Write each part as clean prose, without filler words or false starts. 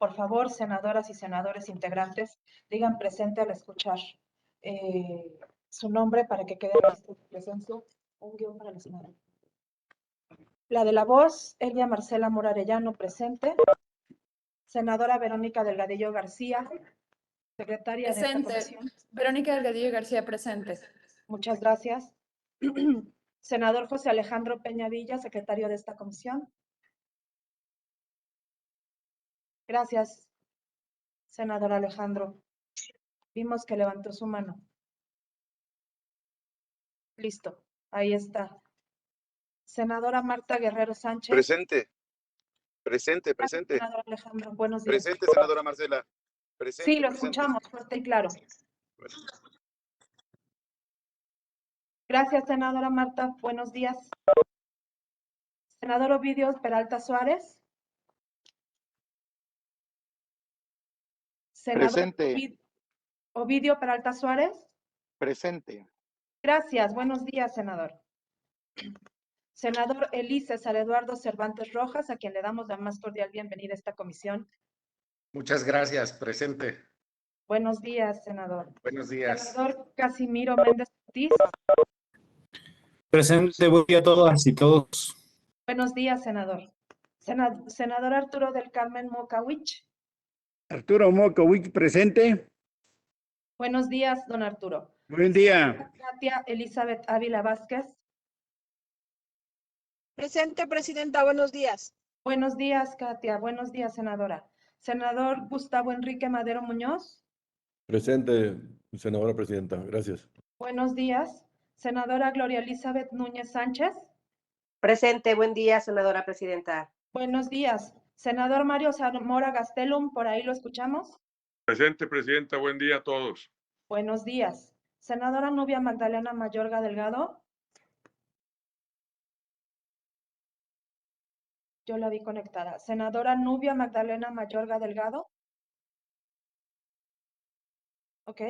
Por favor, senadoras y senadores integrantes, digan presente al escuchar su nombre para que quede registro de presencia. Un guión para la senadora. La de la voz, Elvia Marcela Mora Arellano, presente. Senadora Verónica Delgadillo García, secretaria de esta comisión. Verónica Delgadillo García, presente. Muchas gracias. Senador José Alejandro Peña Villa, secretario de esta comisión. Gracias, senador Alejandro. Vimos que levantó su mano. Listo, ahí está. Senadora Marta Guerrero Sánchez. Presente. Presente. Senador Alejandro, buenos días. Presente, senadora Marcela. Presente, Sí, lo presente. escuchamos fuerte y claro. Gracias, senadora Marta. Buenos días. Senador Ovidio Peralta Suárez. Senador Presente. Ovidio Peralta Suárez. Presente. Gracias. Buenos días, senador. Senador Elí César Eduardo Cervantes Rojas, a quien le damos la más cordial bienvenida a esta comisión. Muchas gracias. Presente. Buenos días, senador. Buenos días. Senador Casimiro Méndez Ortiz. Presente, buen día a todas y todos. Buenos días, senador. Senador Arturo del Carmen Mocawich. Arturo Mocawich, presente. Buenos días, don Arturo. Buen día. Katia Elizabeth Ávila Vázquez. Presente, presidenta. Buenos días. Buenos días, Katia. Buenos días, senadora. Senador Gustavo Enrique Madero Muñoz. Presente, senadora presidenta. Gracias. Buenos días. Senadora Gloria Elizabeth Núñez Sánchez. Presente, buen día, senadora presidenta. Buenos días. Senador Mario Zamora Gastelum, por ahí lo escuchamos. Presente, presidenta. Buen día a todos. Buenos días. Senadora Nubia Magdalena Mayorga Delgado. Yo la vi conectada. Senadora Nubia Magdalena Mayorga Delgado. Ok.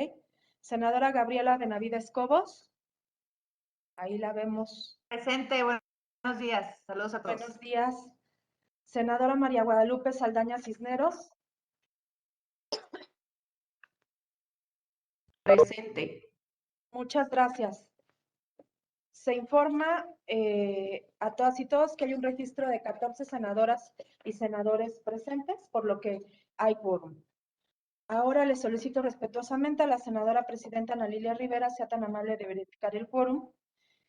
Senadora Gabriela Benavides Cobos. Ahí la vemos. Presente, buenos días. Saludos a todos. Buenos días. Senadora María Guadalupe Saldaña Cisneros. Presente. Muchas gracias. Se informa a todas y todos que hay un registro de 14 senadoras y senadores presentes, por lo que hay quórum. Ahora le solicito respetuosamente a la senadora presidenta Ana Lilia Rivera sea tan amable de verificar el quórum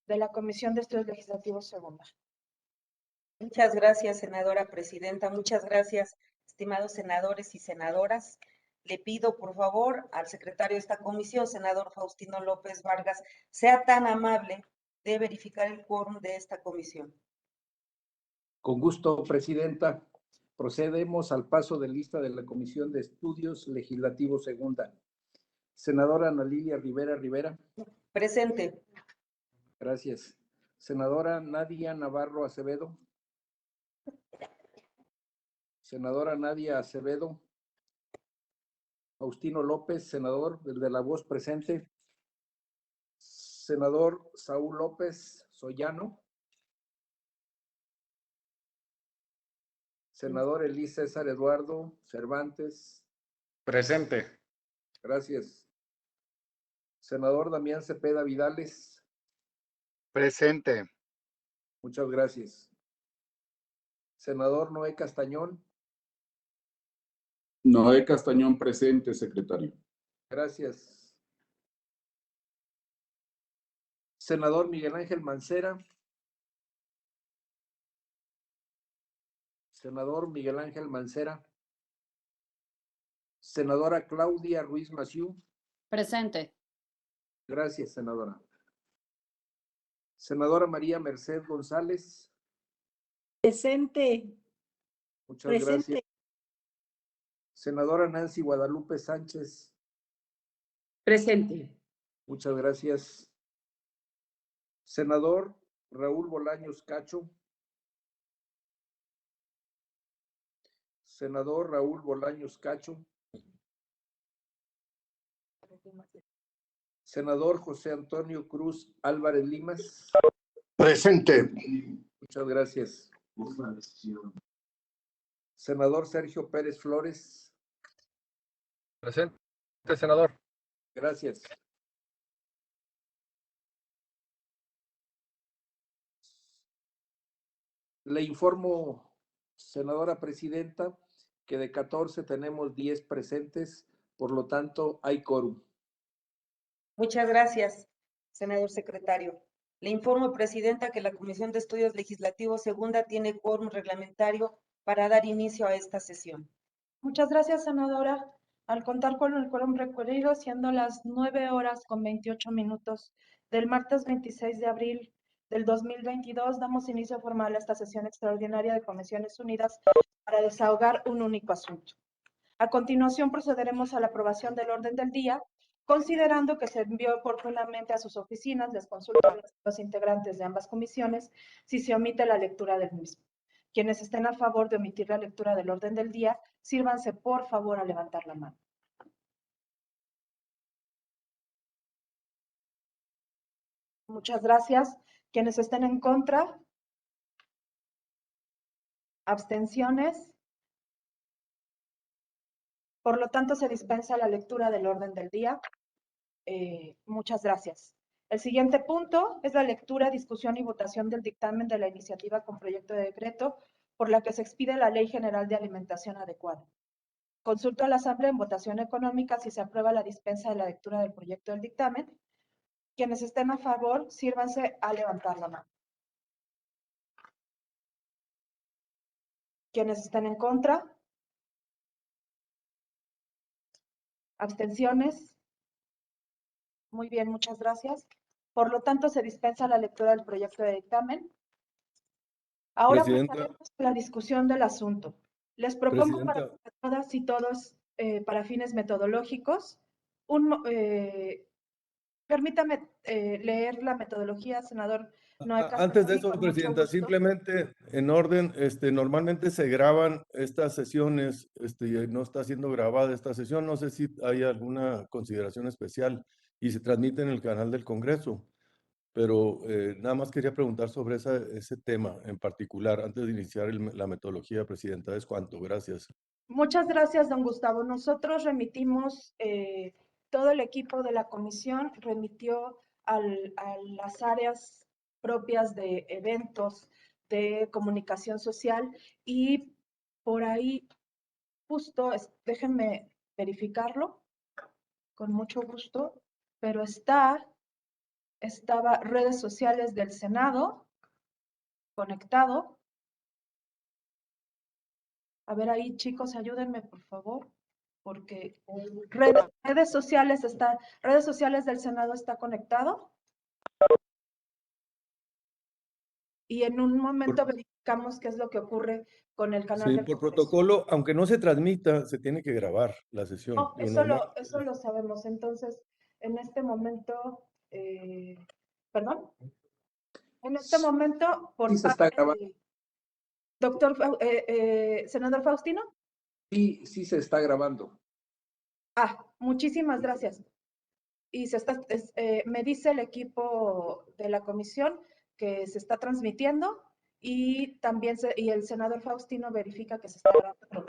de la Comisión de Estudios Legislativos Segunda. Muchas gracias, senadora presidenta. Muchas gracias, estimados senadores y senadoras. Le pido, por favor, al secretario de esta comisión, senador Faustino López Vargas, sea tan amable de verificar el quórum de esta comisión. Con gusto, presidenta. Procedemos al paso de lista de la Comisión de Estudios Legislativos Segunda. Senadora Ana Lilia Rivera Rivera. Presente. Gracias. Senadora Nadia Navarro Acevedo. Senadora Nadia Acevedo. Faustino López, senador, desde La Voz, presente. Senador Saúl López Soyano. Senador Elí César Eduardo Cervantes. Presente. Gracias. Senador Damián Cepeda Vidales. Presente. Muchas gracias. Senador Noé Castañón. Noé Castañón, presente, secretario. Gracias. Senador Miguel Ángel Mancera. Senador Miguel Ángel Mancera. Senadora Claudia Ruiz Massieu. Presente. Gracias, senadora. Senadora María Merced González. Presente. Muchas gracias. Senadora Nancy Guadalupe Sánchez. Presente. Muchas gracias. Senador Raúl Bolaños Cacho. Senador Raúl Bolaños Cacho. Senador José Antonio Cruz Álvarez Limas. Presente. Muchas gracias. Senador Sergio Pérez Flores. Presente, senador. Gracias. Le informo, senadora presidenta, que de 14 tenemos 10 presentes, por lo tanto hay quórum. Muchas gracias, senador secretario. Le informo, presidenta, que la Comisión de Estudios Legislativos Segunda tiene quórum reglamentario para dar inicio a esta sesión. Muchas gracias, senadora. Al contar con el quórum requerido, siendo las 9:28 del martes 26 de abril del 2022, damos inicio formal a esta sesión extraordinaria de Comisiones Unidas para desahogar un único asunto. A continuación procederemos a la aprobación del orden del día, considerando que se envió oportunamente a sus oficinas. Les consulto a los integrantes de ambas comisiones si se omite la lectura del mismo. Quienes estén a favor de omitir la lectura del orden del día, sírvanse por favor a levantar la mano. Muchas gracias. Quienes estén en contra, abstenciones. Por lo tanto, se dispensa la lectura del orden del día. Muchas gracias. El siguiente punto es la lectura, discusión y votación del dictamen de la iniciativa con proyecto de decreto por la que se expide la Ley General de Alimentación Adecuada. Consulto a la Asamblea en votación económica si se aprueba la dispensa de la lectura del proyecto del dictamen. Quienes estén a favor, sírvanse a levantar la mano. Quienes estén en contra, abstenciones. Muy bien, muchas gracias. Por lo tanto, se dispensa la lectura del proyecto de dictamen. Ahora pasaremos a la discusión del asunto. Les propongo para todas y todos, para fines metodológicos, permítame leer la metodología, senador Noé Castañón. Antes de eso, con mucho presidenta, gusto. simplemente en orden, normalmente se graban estas sesiones, no está siendo grabada esta sesión, no sé si hay alguna consideración especial y se transmite en el canal del Congreso, pero nada más quería preguntar sobre ese tema en particular antes de iniciar la metodología, presidenta. Es cuanto, gracias. Muchas gracias, don Gustavo. Nosotros remitimos, todo el equipo de la comisión remitió a las áreas propias de eventos, de comunicación social, y por ahí justo, déjenme verificarlo con mucho gusto, pero estaba redes sociales del Senado conectado. A ver ahí, chicos, ayúdenme, por favor, porque redes sociales del Senado está conectado. Y en un momento verificamos qué es lo que ocurre con el canal Sí, del por Congreso. protocolo, aunque no se transmita, se tiene que grabar la sesión. No, eso lo sabemos. Entonces, en este momento, perdón. En este momento, por Sí se está parte grabando. de doctor, senador Faustino. Sí, sí se está grabando. Muchísimas gracias. Y me dice el equipo de la comisión que se está transmitiendo, y también y el senador Faustino verifica que se está grabando.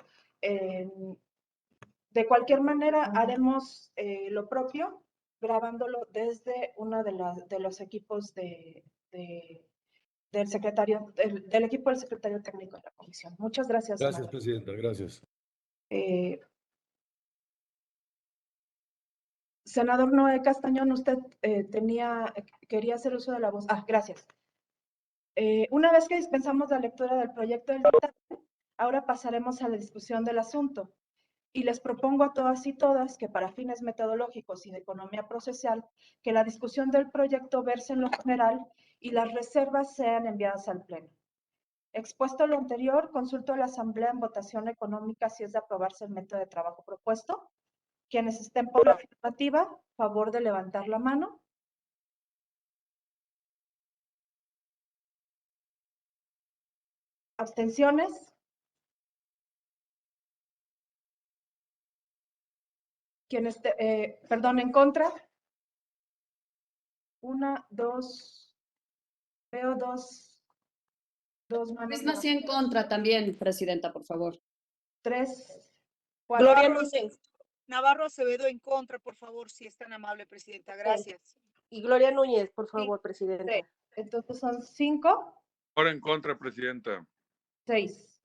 De cualquier manera, haremos lo propio, grabándolo desde uno de los equipos del secretario, del equipo del secretario técnico de la comisión. Muchas gracias, Gracias, senador. presidenta, gracias. Senador Noé Castañón, usted quería hacer uso de la voz. Gracias. Una vez que dispensamos la lectura del proyecto del dictamen, ahora pasaremos a la discusión del asunto. Y les propongo a todas y todas que para fines metodológicos y de economía procesal, que la discusión del proyecto verse en lo general y las reservas sean enviadas al Pleno. Expuesto lo anterior, consulto a la Asamblea en votación económica si es de aprobarse el método de trabajo propuesto. Quienes estén por la afirmativa, favor de levantar la mano. ¿Abstenciones? ¿Quién perdón, en contra? Una, dos, veo dos manos. Misma sí en contra también, presidenta, por favor. 3, Gloria Núñez. Navarro Acevedo en contra, por favor, si es tan amable, presidenta. Gracias. Y Gloria Núñez, por favor, presidenta. Entonces son 5, Ahora en contra, presidenta. 6.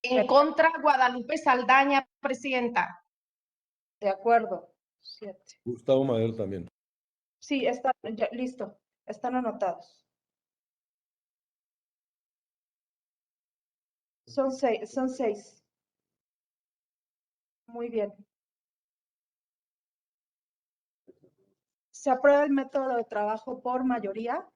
En contra, Guadalupe Saldaña, presidenta. De acuerdo. 7. Gustavo Madero también. Sí, está ya, listo. Están anotados. Son 6. Muy bien. Se aprueba el método de trabajo por mayoría.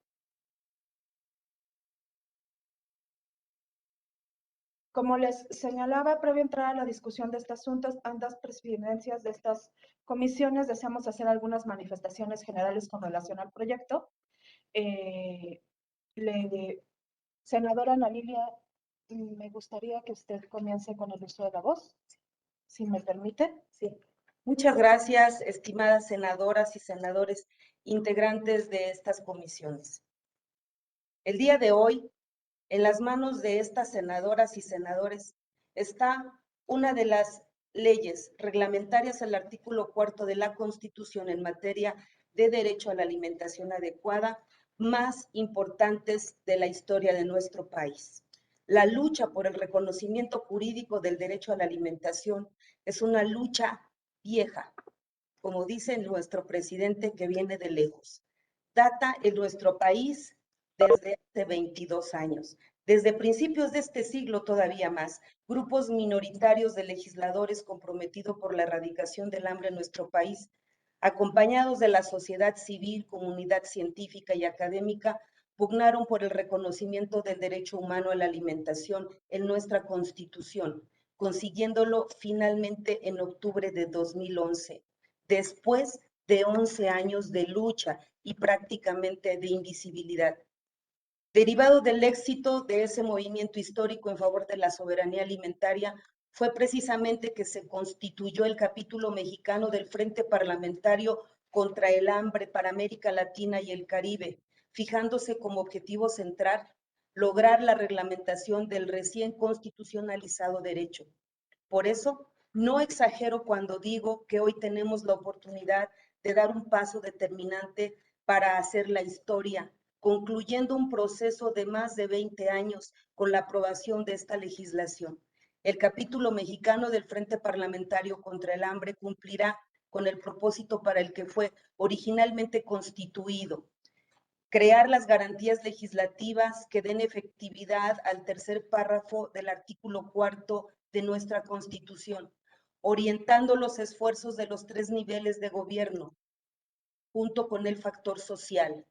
Como les señalaba, previo a entrar a la discusión de este asunto, ambas presidencias de estas comisiones deseamos hacer algunas manifestaciones generales con relación al proyecto. Senadora Ana Lilia, me gustaría que usted comience con el uso de la voz, si me permite. Sí. Muchas gracias, estimadas senadoras y senadores integrantes de estas comisiones. El día de hoy, en las manos de estas senadoras y senadores está una de las leyes reglamentarias al artículo 4 de la Constitución en materia de derecho a la alimentación adecuada más importantes de la historia de nuestro país. La lucha por el reconocimiento jurídico del derecho a la alimentación es una lucha vieja, como dice nuestro presidente, que viene de lejos. Data en nuestro país desde hace 22 años. Desde principios de este siglo todavía más, grupos minoritarios de legisladores comprometidos por la erradicación del hambre en nuestro país, acompañados de la sociedad civil, comunidad científica y académica, pugnaron por el reconocimiento del derecho humano a la alimentación en nuestra Constitución, consiguiéndolo finalmente en octubre de 2011, después de 11 años de lucha y prácticamente de invisibilidad. Derivado del éxito de ese movimiento histórico en favor de la soberanía alimentaria, fue precisamente que se constituyó el capítulo mexicano del Frente Parlamentario contra el Hambre para América Latina y el Caribe, fijándose como objetivo central lograr la reglamentación del recién constitucionalizado derecho. Por eso, no exagero cuando digo que hoy tenemos la oportunidad de dar un paso determinante para hacer la historia, concluyendo un proceso de más de 20 años con la aprobación de esta legislación. El capítulo mexicano del Frente Parlamentario contra el Hambre cumplirá con el propósito para el que fue originalmente constituido: crear las garantías legislativas que den efectividad al tercer párrafo del artículo 4 de nuestra Constitución, orientando los esfuerzos de los 3 niveles de gobierno, junto con el factor social,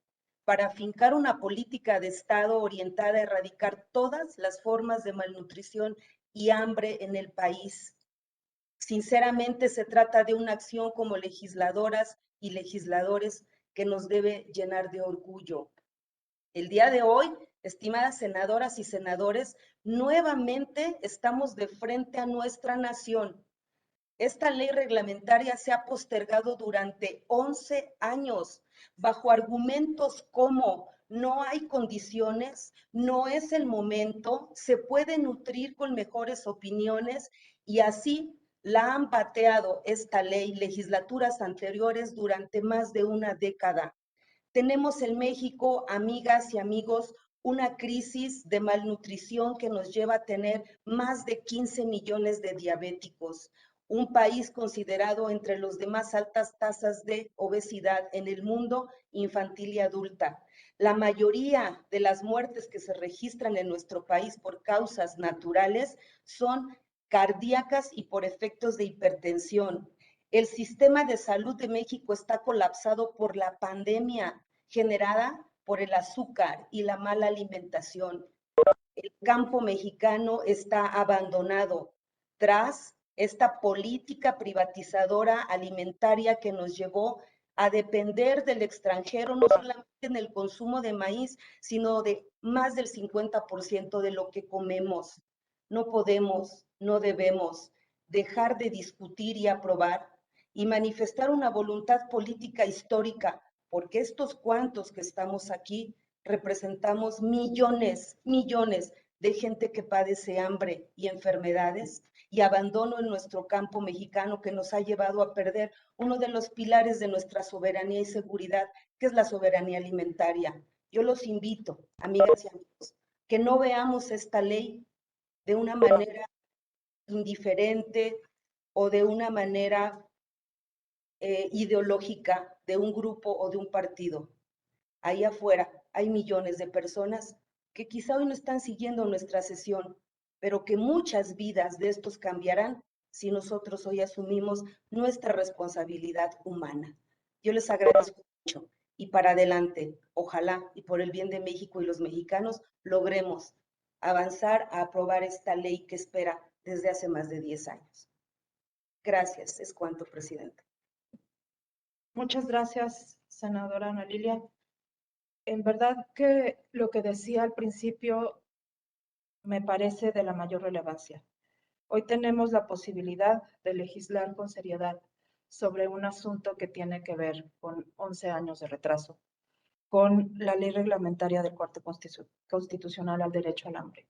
para afincar una política de Estado orientada a erradicar todas las formas de malnutrición y hambre en el país. Sinceramente, se trata de una acción como legisladoras y legisladores que nos debe llenar de orgullo. El día de hoy, estimadas senadoras y senadores, nuevamente estamos de frente a nuestra nación. Esta ley reglamentaria se ha postergado durante 11 años, bajo argumentos como no hay condiciones, no es el momento, se puede nutrir con mejores opiniones, y así la han bateado esta ley legislaturas anteriores durante más de una década. Tenemos en México, amigas y amigos, una crisis de malnutrición que nos lleva a tener más de 15 millones de diabéticos, un país considerado entre los de más altas tasas de obesidad en el mundo infantil y adulta. La mayoría de las muertes que se registran en nuestro país por causas naturales son cardíacas y por efectos de hipertensión. El sistema de salud de México está colapsado por la pandemia generada por el azúcar y la mala alimentación. El campo mexicano está abandonado tras esta política privatizadora alimentaria que nos llevó a depender del extranjero, no solamente en el consumo de maíz, sino de más del 50% de lo que comemos. No podemos, no debemos dejar de discutir y aprobar y manifestar una voluntad política histórica, porque estos cuantos que estamos aquí representamos millones de gente que padece hambre y enfermedades y abandono en nuestro campo mexicano que nos ha llevado a perder uno de los pilares de nuestra soberanía y seguridad, que es la soberanía alimentaria. Yo los invito, amigas y amigos, que no veamos esta ley de una manera indiferente o de una manera ideológica de un grupo o de un partido. Ahí afuera hay millones de personas que quizá hoy no están siguiendo nuestra sesión, pero que muchas vidas de estos cambiarán si nosotros hoy asumimos nuestra responsabilidad humana. Yo les agradezco mucho y para adelante, ojalá y por el bien de México y los mexicanos logremos avanzar a aprobar esta ley que espera desde hace más de 10 años. Gracias, es cuanto, presidente. Muchas gracias, senadora Ana Lilia. En verdad que lo que decía al principio me parece de la mayor relevancia. Hoy tenemos la posibilidad de legislar con seriedad sobre un asunto que tiene que ver con 11 años de retraso, con la ley reglamentaria del Corte Constitucional al derecho al hambre.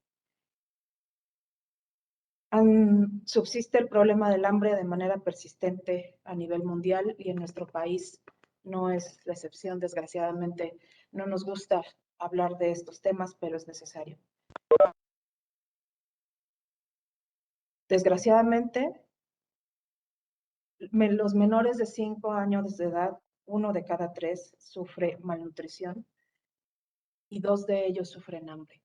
Subsiste el problema del hambre de manera persistente a nivel mundial y en nuestro país no es la excepción. Desgraciadamente, no nos gusta hablar de estos temas, pero es necesario. Desgraciadamente, los menores de 5 años de edad, 1 de cada 3 sufre malnutrición y 2 de ellos sufren hambre.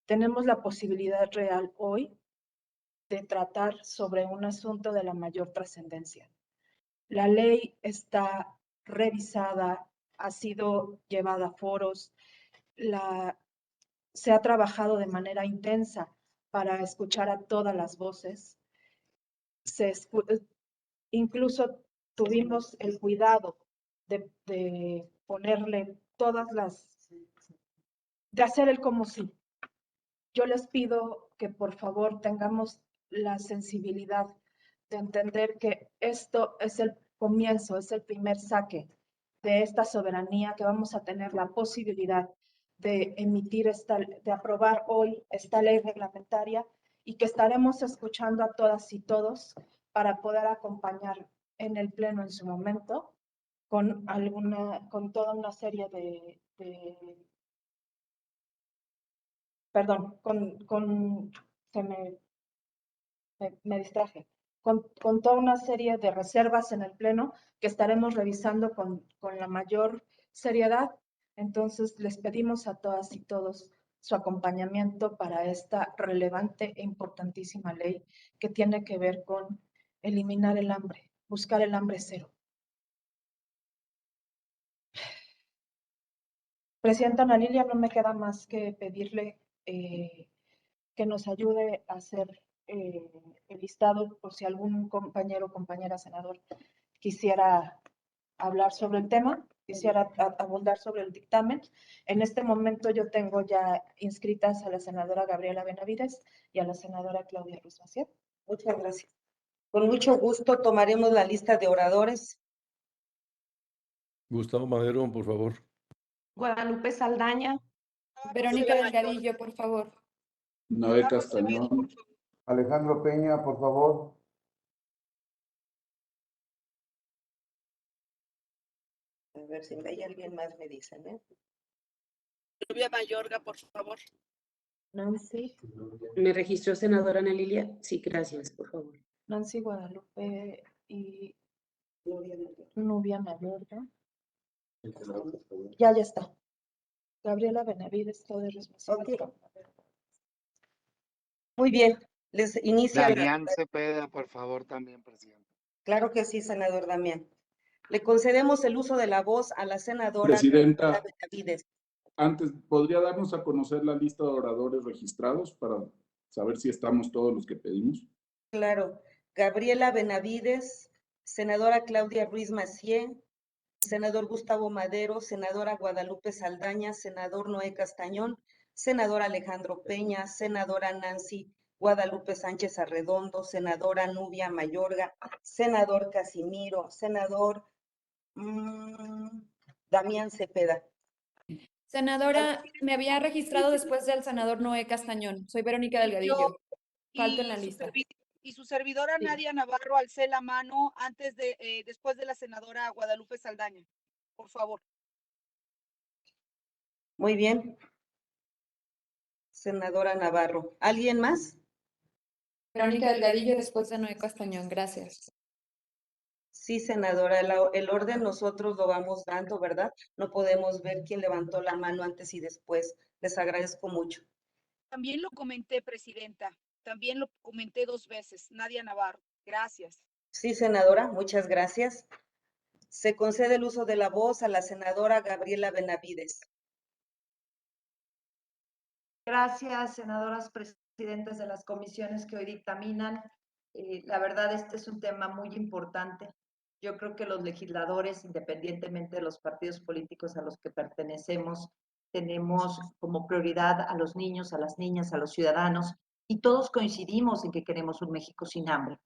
Tenemos la posibilidad real hoy de tratar sobre un asunto de la mayor trascendencia. La ley está revisada, ha sido llevada a foros, se ha trabajado de manera intensa para escuchar a todas las voces. Incluso tuvimos el cuidado de ponerle de hacer el como sí. Yo les pido que por favor tengamos la sensibilidad de entender que esto es el comienzo, es el primer saque de esta soberanía, que vamos a tener la posibilidad de de aprobar hoy esta ley reglamentaria y que estaremos escuchando a todas y todos para poder acompañar en el pleno en su momento con toda una serie perdón, me distraje, con toda una serie de reservas en el pleno que estaremos revisando con la mayor seriedad. Entonces, les pedimos a todas y todos su acompañamiento para esta relevante e importantísima ley que tiene que ver con eliminar el hambre, buscar el hambre cero. Presidenta Ana Lilia, no me queda más que pedirle que nos ayude a hacer el listado por si algún compañero o compañera senador quisiera hablar sobre el tema, quisiera abundar sobre el dictamen. En este momento yo tengo ya inscritas a la senadora Gabriela Benavides y a la senadora Claudia Ruiz Massieu. Muchas gracias. Con mucho gusto tomaremos la lista de oradores. Gustavo Madero, por favor. Guadalupe Saldaña. Verónica Delgadillo, por favor. Noé Castañón. Alejandro Peña, por favor. A ver si hay alguien más, me dicen, ¿eh? Nubia Mayorga, por favor. Nancy. ¿Me registró senadora Ana Lilia? Sí, gracias, por favor. Nancy Guadalupe y Nubia Mayorga. Ya está. Gabriela Benavides, Claudia Ruiz Massieu. Okay. Muy bien, les inicia Damián Cepeda, por favor, también, presidente. Claro que sí, senador Damián. Le concedemos el uso de la voz a la senadora Presidenta, Gabriela Benavides. antes, ¿podría darnos a conocer la lista de oradores registrados para saber si estamos todos los que pedimos? Claro, Gabriela Benavides, senadora Claudia Ruiz Massieu, senador Gustavo Madero, senadora Guadalupe Saldaña, senador Noé Castañón, senador Alejandro Peña, senadora Nancy Guadalupe Sánchez Arredondo, senadora Nubia Mayorga, senador Casimiro, senador Damián Cepeda. Senadora, me había registrado después del senador Noé Castañón. Soy Verónica Delgadillo. Falto en la lista. Y su servidora Nadia Navarro alcé la mano después de la senadora Guadalupe Saldaña. Por favor. Muy bien. Senadora Navarro. ¿Alguien más? Verónica Delgadillo después de Noé Castañón. Gracias. Sí, senadora, el orden nosotros lo vamos dando, ¿verdad? No podemos ver quién levantó la mano antes y después. Les agradezco mucho. También lo comenté, presidenta. También lo comenté 2 veces. Nadia Navarro. Gracias. Sí, senadora, muchas gracias. Se concede el uso de la voz a la senadora Gabriela Benavides. Gracias, senadoras presidentes de las comisiones que hoy dictaminan. La verdad, este es un tema muy importante. Yo creo que los legisladores, independientemente de los partidos políticos a los que pertenecemos, tenemos como prioridad a los niños, a las niñas, a los ciudadanos, y todos coincidimos en que queremos un México sin hambre.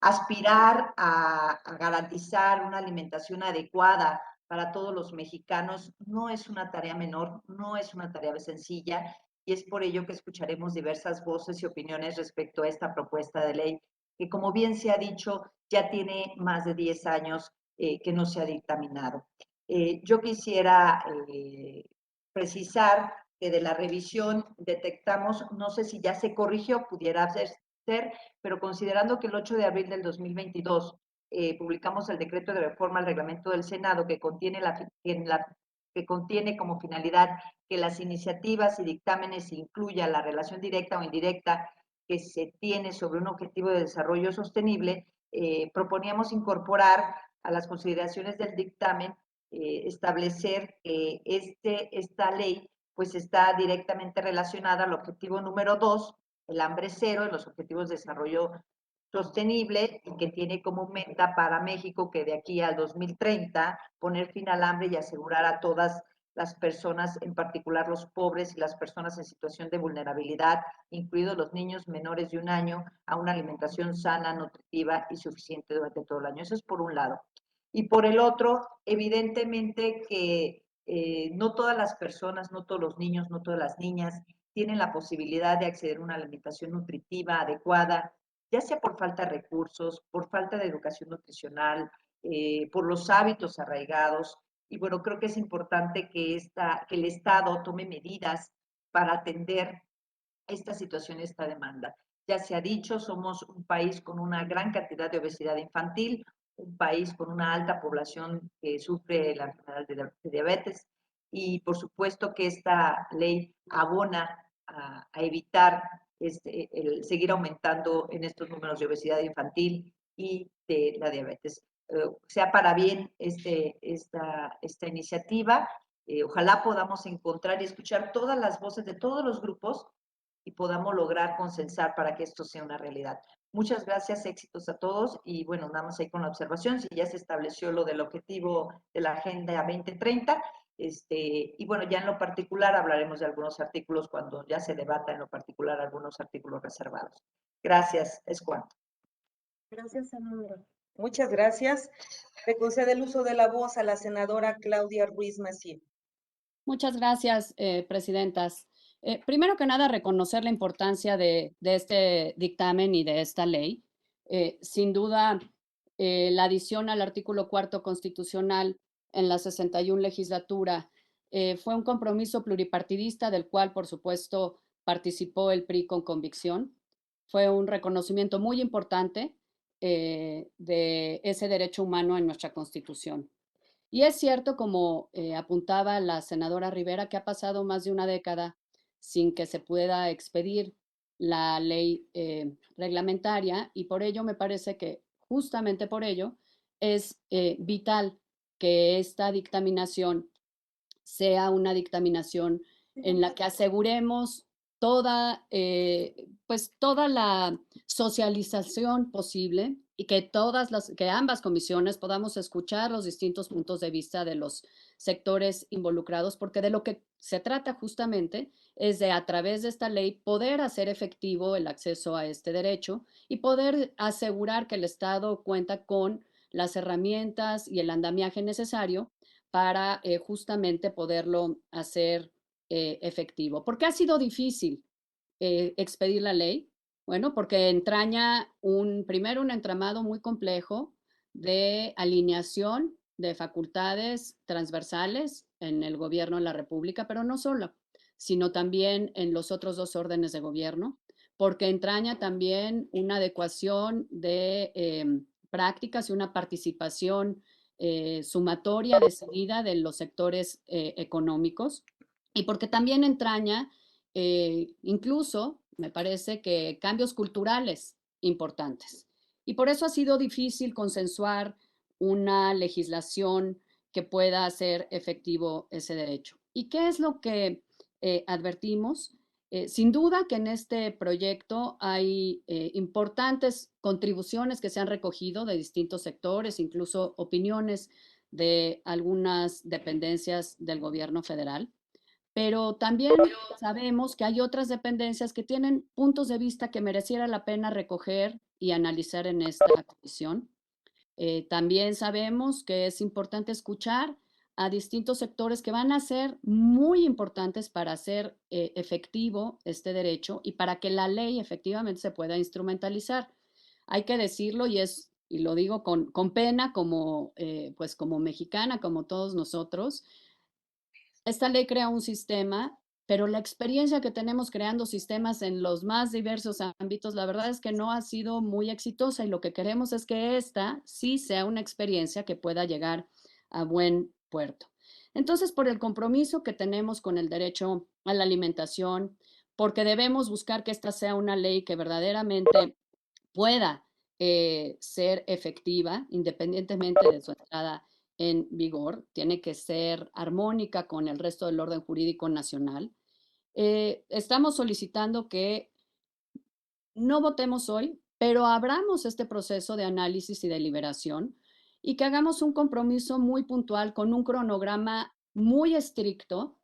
Aspirar a garantizar una alimentación adecuada para todos los mexicanos no es una tarea menor, no es una tarea sencilla, y es por ello que escucharemos diversas voces y opiniones respecto a esta propuesta de ley, que como bien se ha dicho, ya tiene más de 10 años que no se ha dictaminado. Yo quisiera precisar que de la revisión detectamos, no sé si ya se corrigió, pudiera ser, pero considerando que el 8 de abril del 2022 publicamos el decreto de reforma al reglamento del Senado que contiene, que contiene como finalidad que las iniciativas y dictámenes incluya la relación directa o indirecta que se tiene sobre un objetivo de desarrollo sostenible, proponíamos incorporar a las consideraciones del dictamen establecer que esta ley pues está directamente relacionada al objetivo número 2, el hambre cero, en los objetivos de desarrollo sostenible, y que tiene como meta para México que de aquí al 2030 poner fin al hambre y asegurar a todas las personas, en particular los pobres y las personas en situación de vulnerabilidad, incluidos los niños menores de 1 año, a una alimentación sana, nutritiva y suficiente durante todo el año. Eso es por un lado. Y por el otro, evidentemente que no todas las personas, no todos los niños, no todas las niñas tienen la posibilidad de acceder a una alimentación nutritiva adecuada, ya sea por falta de recursos, por falta de educación nutricional, por los hábitos arraigados. Y bueno, creo que es importante que el Estado tome medidas para atender esta situación, esta demanda. Ya se ha dicho, somos un país con una gran cantidad de obesidad infantil, un país con una alta población que sufre la enfermedad de diabetes, y por supuesto que esta ley abona a evitar el seguir aumentando en estos números de obesidad infantil y de la diabetes. Sea para bien esta iniciativa. Ojalá podamos encontrar y escuchar todas las voces de todos los grupos y podamos lograr consensar para que esto sea una realidad. Muchas gracias, éxitos a todos, y bueno, nada más ahí con la observación, si ya se estableció lo del objetivo de la Agenda 2030, y bueno, ya en lo particular hablaremos de algunos artículos cuando ya se debata en lo particular algunos artículos reservados. Gracias, es cuanto. Gracias, senadora. Muchas gracias. Se concede el uso de la voz a la senadora Claudia Ruiz Massieu. Muchas gracias, presidentas. Primero que nada, reconocer la importancia de este dictamen y de esta ley. Sin duda, la adición al artículo 4º constitucional en la 61 legislatura fue un compromiso pluripartidista del cual, por supuesto, participó el PRI con convicción. Fue un reconocimiento muy importante de ese derecho humano en nuestra Constitución. Y es cierto, como apuntaba la senadora Rivera, que ha pasado más de una década sin que se pueda expedir la ley reglamentaria, y por ello me parece que justamente por ello es vital que esta dictaminación sea una dictaminación en la que aseguremos toda la socialización posible y que que ambas comisiones podamos escuchar los distintos puntos de vista de los sectores involucrados, porque de lo que se trata justamente es de, a través de esta ley, poder hacer efectivo el acceso a este derecho y poder asegurar que el Estado cuenta con las herramientas y el andamiaje necesario para justamente poderlo hacer efectivo. ¿Por qué ha sido difícil expedir la ley? Bueno, porque entraña primero un entramado muy complejo de alineación de facultades transversales en el gobierno de la República, pero no solo, sino también en los otros dos órdenes de gobierno, porque entraña también una adecuación de prácticas y una participación sumatoria decidida de los sectores económicos, y porque también entraña incluso, me parece que cambios culturales importantes. Y por eso ha sido difícil consensuar una legislación que pueda hacer efectivo ese derecho. ¿Y qué es lo que advertimos? Sin duda que en este proyecto hay importantes contribuciones que se han recogido de distintos sectores, incluso opiniones de algunas dependencias del gobierno federal, pero también sabemos que hay otras dependencias que tienen puntos de vista que mereciera la pena recoger y analizar en esta comisión. También sabemos que es importante escuchar a distintos sectores que van a ser muy importantes para hacer efectivo este derecho y para que la ley efectivamente se pueda instrumentalizar. Hay que decirlo y lo digo con pena pues como mexicana, como todos nosotros. Esta ley crea un sistema, pero la experiencia que tenemos creando sistemas en los más diversos ámbitos, la verdad es que no ha sido muy exitosa y lo que queremos es que esta sí sea una experiencia que pueda llegar a buen puerto. Entonces, por el compromiso que tenemos con el derecho a la alimentación, porque debemos buscar que esta sea una ley que verdaderamente pueda ser efectiva, independientemente de su entrada en vigor, tiene que ser armónica con el resto del orden jurídico nacional. Estamos solicitando que no votemos hoy, pero abramos este proceso de análisis y deliberación y que hagamos un compromiso muy puntual con un cronograma muy estricto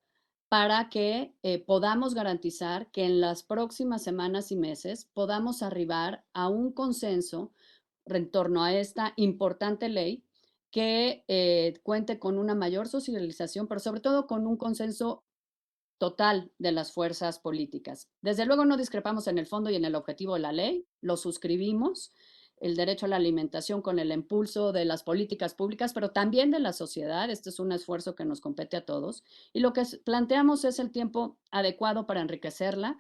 para que podamos garantizar que en las próximas semanas y meses podamos arribar a un consenso en torno a esta importante ley que cuente con una mayor socialización, pero sobre todo con un consenso total de las fuerzas políticas. Desde luego no discrepamos en el fondo y en el objetivo de la ley, lo suscribimos, el derecho a la alimentación con el impulso de las políticas públicas, pero también de la sociedad. Este es un esfuerzo que nos compete a todos. Y lo que planteamos es el tiempo adecuado para enriquecerla,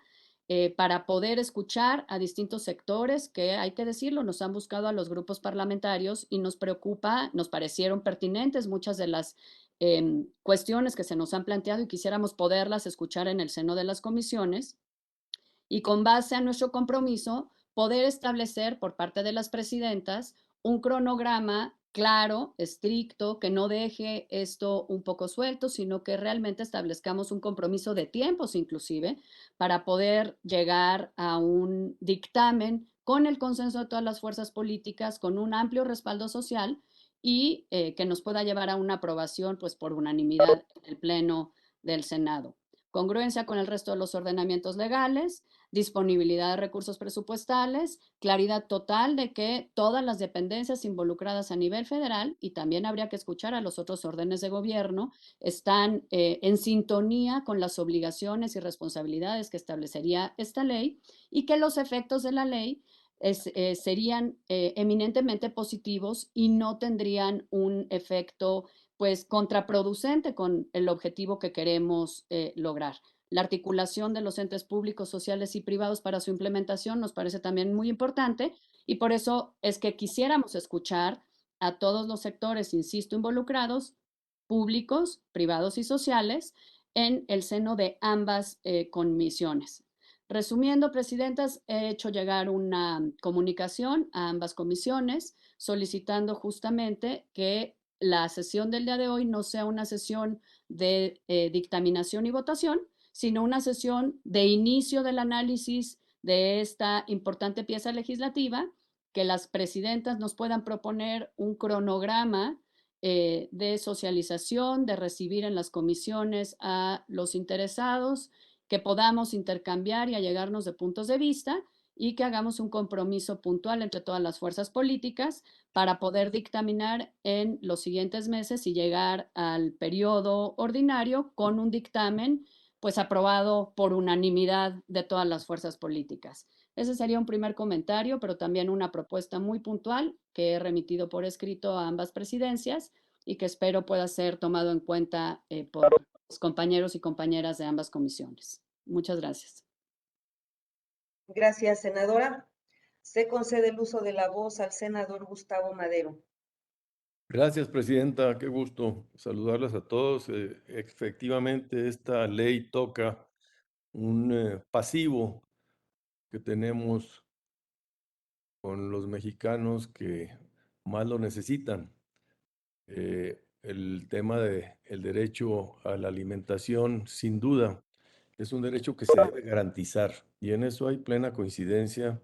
para poder escuchar a distintos sectores que, hay que decirlo, nos han buscado a los grupos parlamentarios y nos preocupa, nos parecieron pertinentes muchas de las cuestiones que se nos han planteado y quisiéramos poderlas escuchar en el seno de las comisiones y con base a nuestro compromiso poder establecer por parte de las presidentas un cronograma claro, estricto, que no deje esto un poco suelto, sino que realmente establezcamos un compromiso de tiempos inclusive para poder llegar a un dictamen con el consenso de todas las fuerzas políticas, con un amplio respaldo social y que nos pueda llevar a una aprobación pues por unanimidad en el Pleno del Senado. Congruencia con el resto de los ordenamientos legales, disponibilidad de recursos presupuestales, claridad total de que todas las dependencias involucradas a nivel federal, y también habría que escuchar a los otros órdenes de gobierno, están en sintonía con las obligaciones y responsabilidades que establecería esta ley y que los efectos de la ley serían eminentemente positivos y no tendrían un efecto pues contraproducente con el objetivo que queremos lograr. La articulación de los entes públicos, sociales y privados para su implementación nos parece también muy importante y por eso es que quisiéramos escuchar a todos los sectores, insisto, involucrados, públicos, privados y sociales, en el seno de ambas comisiones. Resumiendo, presidentas, he hecho llegar una comunicación a ambas comisiones solicitando justamente que la sesión del día de hoy no sea una sesión de dictaminación y votación, sino una sesión de inicio del análisis de esta importante pieza legislativa, que las presidentas nos puedan proponer un cronograma de socialización, de recibir en las comisiones a los interesados, que podamos intercambiar y allegarnos de puntos de vista y que hagamos un compromiso puntual entre todas las fuerzas políticas para poder dictaminar en los siguientes meses y llegar al periodo ordinario con un dictamen pues aprobado por unanimidad de todas las fuerzas políticas. Ese sería un primer comentario, pero también una propuesta muy puntual que he remitido por escrito a ambas presidencias y que espero pueda ser tomado en cuenta por los compañeros y compañeras de ambas comisiones. Muchas gracias. Gracias, senadora. Se concede el uso de la voz al senador Gustavo Madero. Gracias, presidenta. Qué gusto saludarles a todos. Efectivamente, esta ley toca un pasivo que tenemos con los mexicanos que más lo necesitan. El tema del derecho a la alimentación, sin duda, es un derecho que se debe garantizar y en eso hay plena coincidencia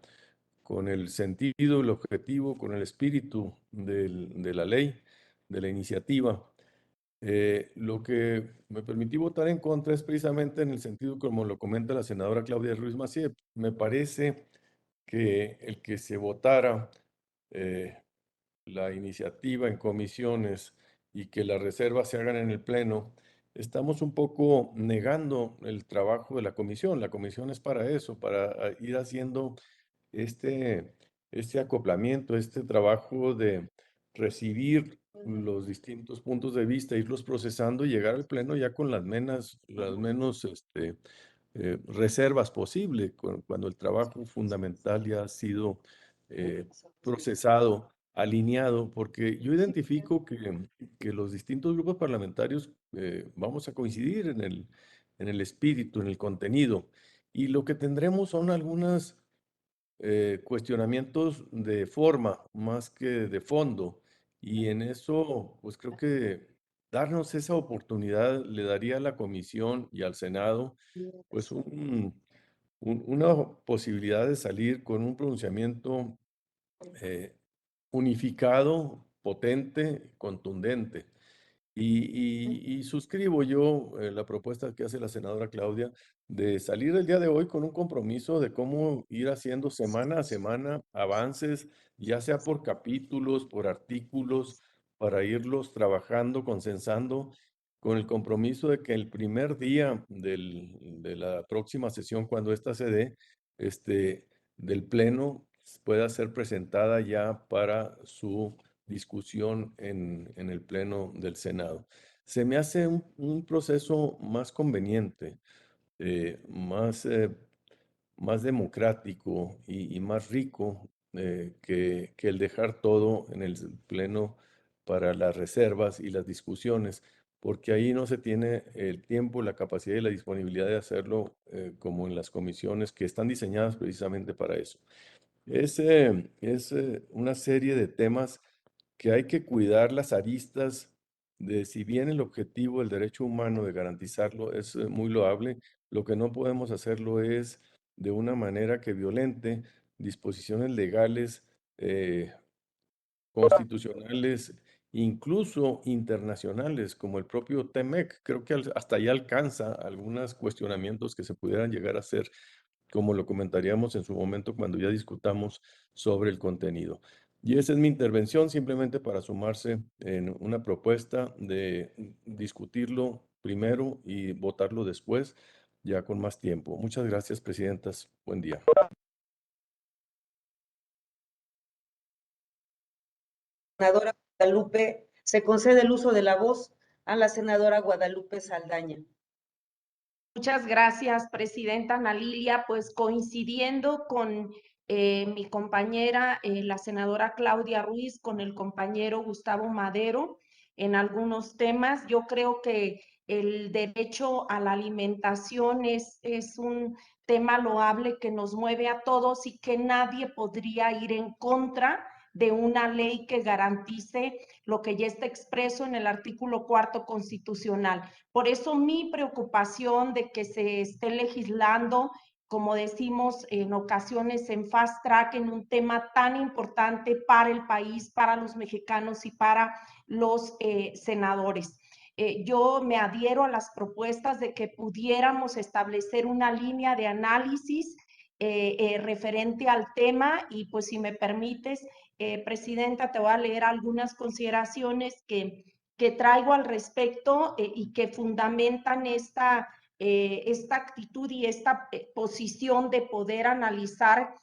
con el sentido, el objetivo, con el espíritu de la ley, de la iniciativa. Lo que me permití votar en contra es precisamente en el sentido como lo comenta la senadora Claudia Ruiz Massieu. Me parece que el que se votara la iniciativa en comisiones y que las reservas se hagan en el pleno, estamos un poco negando el trabajo de la comisión. La comisión es para eso, para ir haciendo este acoplamiento, este trabajo de recibir los distintos puntos de vista, irlos procesando y llegar al pleno ya con las menos reservas posible, cuando el trabajo fundamental ya ha sido procesado, alineado, porque yo identifico que los distintos grupos parlamentarios vamos a coincidir en el espíritu, en el contenido, y lo que tendremos son algunas cuestionamientos de forma más que de fondo. Y en eso, pues creo que darnos esa oportunidad le daría a la comisión y al Senado, pues una posibilidad de salir con un pronunciamiento unificado, potente, contundente. Y suscribo yo la propuesta que hace la senadora Claudia de salir el día de hoy con un compromiso de cómo ir haciendo semana a semana avances, ya sea por capítulos, por artículos, para irlos trabajando, consensando, con el compromiso de que el primer día de la próxima sesión, cuando ésta se dé, del Pleno, pueda ser presentada ya para su discusión en el Pleno del Senado. Se me hace un proceso más conveniente, más democrático y más rico que el dejar todo en el Pleno para las reservas y las discusiones, porque ahí no se tiene el tiempo, la capacidad y la disponibilidad de hacerlo como en las comisiones que están diseñadas precisamente para eso. Es una serie de temas que hay que cuidar las aristas de, si bien el objetivo del derecho humano de garantizarlo es muy loable, lo que no podemos hacerlo es de una manera que violente disposiciones legales, constitucionales, incluso internacionales, como el propio TEMEC. Creo que hasta ahí alcanza algunos cuestionamientos que se pudieran llegar a hacer, como lo comentaríamos en su momento cuando ya discutamos sobre el contenido. Y esa es mi intervención, simplemente para sumarse en una propuesta de discutirlo primero y votarlo después, ya con más tiempo. Muchas gracias, presidentas. Buen día. Senadora Guadalupe, se concede el uso de la voz a la senadora Guadalupe Saldaña. Muchas gracias, presidenta Ana Lilia. Pues coincidiendo con mi compañera, la senadora Claudia Ruiz, con el compañero Gustavo Madero en algunos temas, yo creo que el derecho a la alimentación es un tema loable que nos mueve a todos y que nadie podría ir en contra de una ley que garantice lo que ya está expreso en el artículo 4 constitucional. Por eso mi preocupación de que se esté legislando, como decimos en ocasiones, en fast track, en un tema tan importante para el país, para los mexicanos y para los senadores. Yo me adhiero a las propuestas de que pudiéramos establecer una línea de análisis referente al tema y pues si me permites, Presidenta, te voy a leer algunas consideraciones que traigo al respecto y que fundamentan esta actitud y esta posición de poder analizar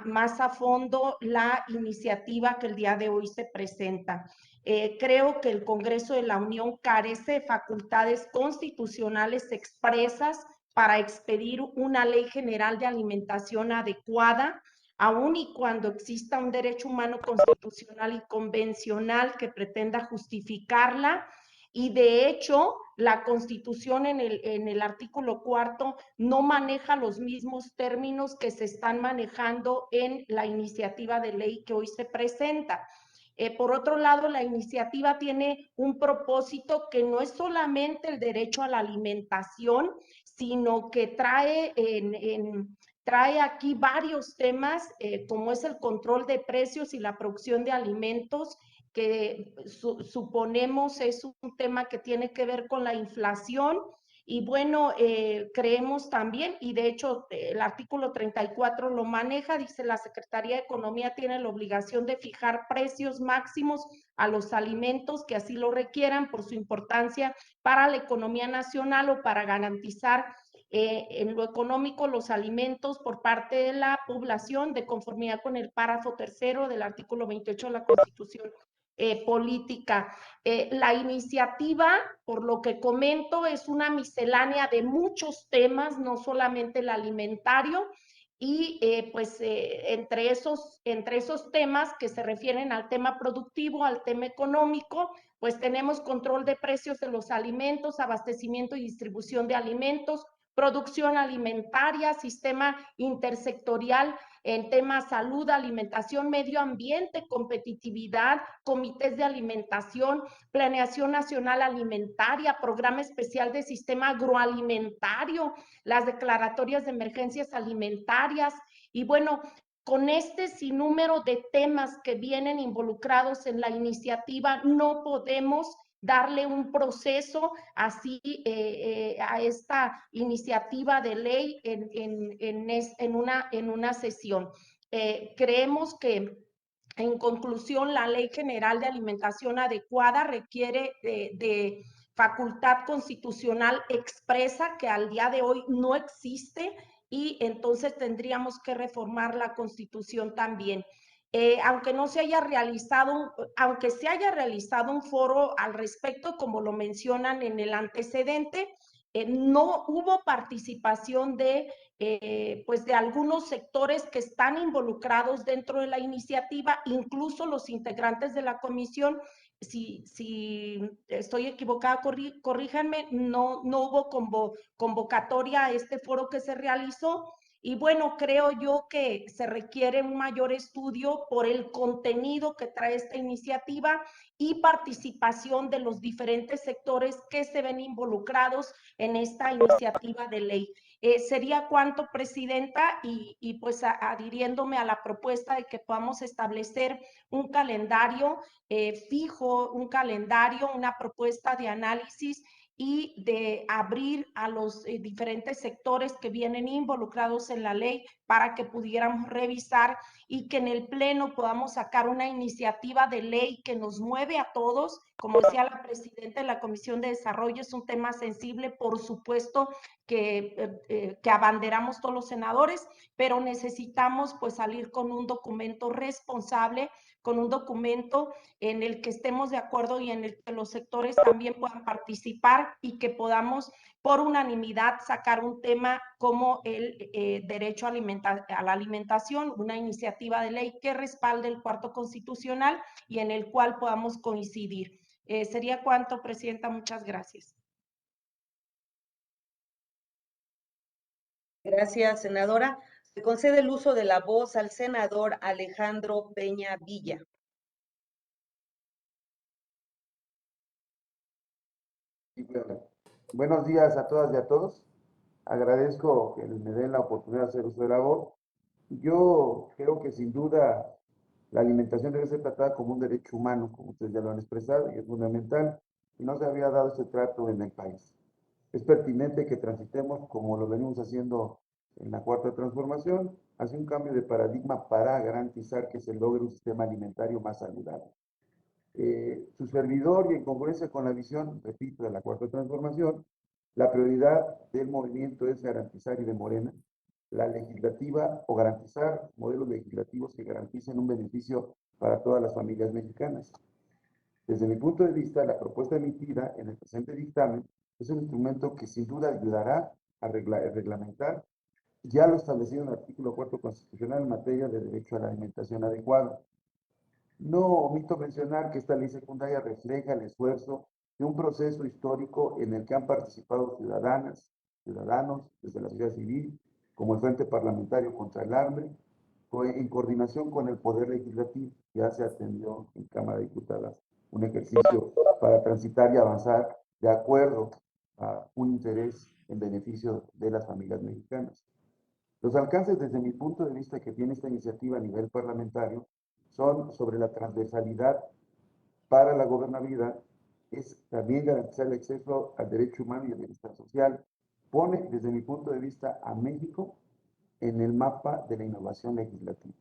más a fondo la iniciativa que el día de hoy se presenta. Creo que el Congreso de la Unión carece de facultades constitucionales expresas para expedir una ley general de alimentación adecuada, aun y cuando exista un derecho humano constitucional y convencional que pretenda justificarla. Y de hecho, la Constitución en el artículo 4 no maneja los mismos términos que se están manejando en la iniciativa de ley que hoy se presenta. Por otro lado, la iniciativa tiene un propósito que no es solamente el derecho a la alimentación, sino que trae aquí varios temas, como es el control de precios y la producción de alimentos, que suponemos es un tema que tiene que ver con la inflación. Y bueno, creemos también, y de hecho el artículo 34 lo maneja, dice la Secretaría de Economía tiene la obligación de fijar precios máximos a los alimentos que así lo requieran por su importancia para la economía nacional o para garantizar en lo económico los alimentos por parte de la población de conformidad con el párrafo tercero del artículo 28 de la Constitución política. La iniciativa, por lo que comento, es una miscelánea de muchos temas, no solamente el alimentario, y entre esos temas que se refieren al tema productivo, al tema económico, pues tenemos control de precios de los alimentos, abastecimiento y distribución de alimentos, producción alimentaria, sistema intersectorial en temas salud, alimentación, medio ambiente, competitividad, comités de alimentación, planeación nacional alimentaria, programa especial de sistema agroalimentario, las declaratorias de emergencias alimentarias y bueno, con este sinnúmero de temas que vienen involucrados en la iniciativa, no podemos darle un proceso así a esta iniciativa de ley en una sesión. Creemos que, en conclusión, la Ley General de Alimentación Adecuada requiere de facultad constitucional expresa que al día de hoy no existe y entonces tendríamos que reformar la Constitución también. Aunque se haya realizado un foro al respecto, como lo mencionan en el antecedente, no hubo participación de algunos sectores que están involucrados dentro de la iniciativa, incluso los integrantes de la comisión. Si estoy equivocada, corríjanme, no hubo convocatoria a este foro que se realizó. Y bueno, creo yo que se requiere un mayor estudio por el contenido que trae esta iniciativa y participación de los diferentes sectores que se ven involucrados en esta iniciativa de ley. Sería cuanto, Presidenta, y pues adhiriéndome a la propuesta de que podamos establecer un calendario fijo, un calendario, una propuesta de análisis y de abrir a los diferentes sectores que vienen involucrados en la ley para que pudiéramos revisar y que en el Pleno podamos sacar una iniciativa de ley que nos mueve a todos. Como decía la presidenta de la Comisión de Desarrollo, es un tema sensible, por supuesto, que abanderamos todos los senadores, pero necesitamos pues salir con un documento responsable, con un documento en el que estemos de acuerdo y en el que los sectores también puedan participar y que podamos por unanimidad sacar un tema como el derecho a la alimentación, una iniciativa de ley que respalde el cuarto constitucional y en el cual podamos coincidir. Sería cuanto, Presidenta. Muchas gracias. Gracias, senadora. Se concede el uso de la voz al senador Alejandro Peña Villa. Buenos días a todas y a todos. Agradezco que me den la oportunidad de hacer uso de la voz. Yo creo que sin duda la alimentación debe ser tratada como un derecho humano, como ustedes ya lo han expresado, y es fundamental, y no se había dado ese trato en el país. Es pertinente que transitemos, como lo venimos haciendo en la Cuarta Transformación hacia un cambio de paradigma para garantizar que se logre un sistema alimentario más saludable. Su servidor y en congruencia con la visión, repito, de la Cuarta Transformación, la prioridad del movimiento es garantizar y de Morena la legislativa o garantizar modelos legislativos que garanticen un beneficio para todas las familias mexicanas. Desde mi punto de vista, la propuesta emitida en el presente dictamen es un instrumento que sin duda ayudará a reglamentar ya lo establecido en el artículo 4 constitucional en materia de derecho a la alimentación adecuada. No omito mencionar que esta ley secundaria refleja el esfuerzo de un proceso histórico en el que han participado ciudadanos desde la sociedad civil, como el Frente Parlamentario contra el Hambre, en coordinación con el Poder Legislativo. Ya se atendió en Cámara de Diputadas un ejercicio para transitar y avanzar de acuerdo a un interés en beneficio de las familias mexicanas. Los alcances desde mi punto de vista que tiene esta iniciativa a nivel parlamentario son sobre la transversalidad para la gobernabilidad, es también garantizar el acceso al derecho humano y al bienestar social. Pone desde mi punto de vista a México en el mapa de la innovación legislativa.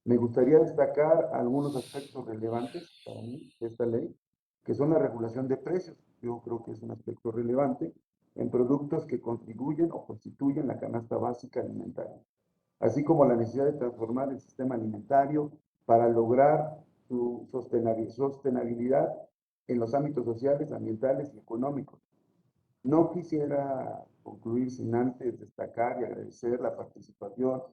Me gustaría destacar algunos aspectos relevantes para mí de esta ley, que son la regulación de precios. Yo creo que es un aspecto relevante en productos que contribuyen o constituyen la canasta básica alimentaria, así como la necesidad de transformar el sistema alimentario para lograr su sostenibilidad en los ámbitos sociales, ambientales y económicos. No quisiera concluir sin antes destacar y agradecer la participación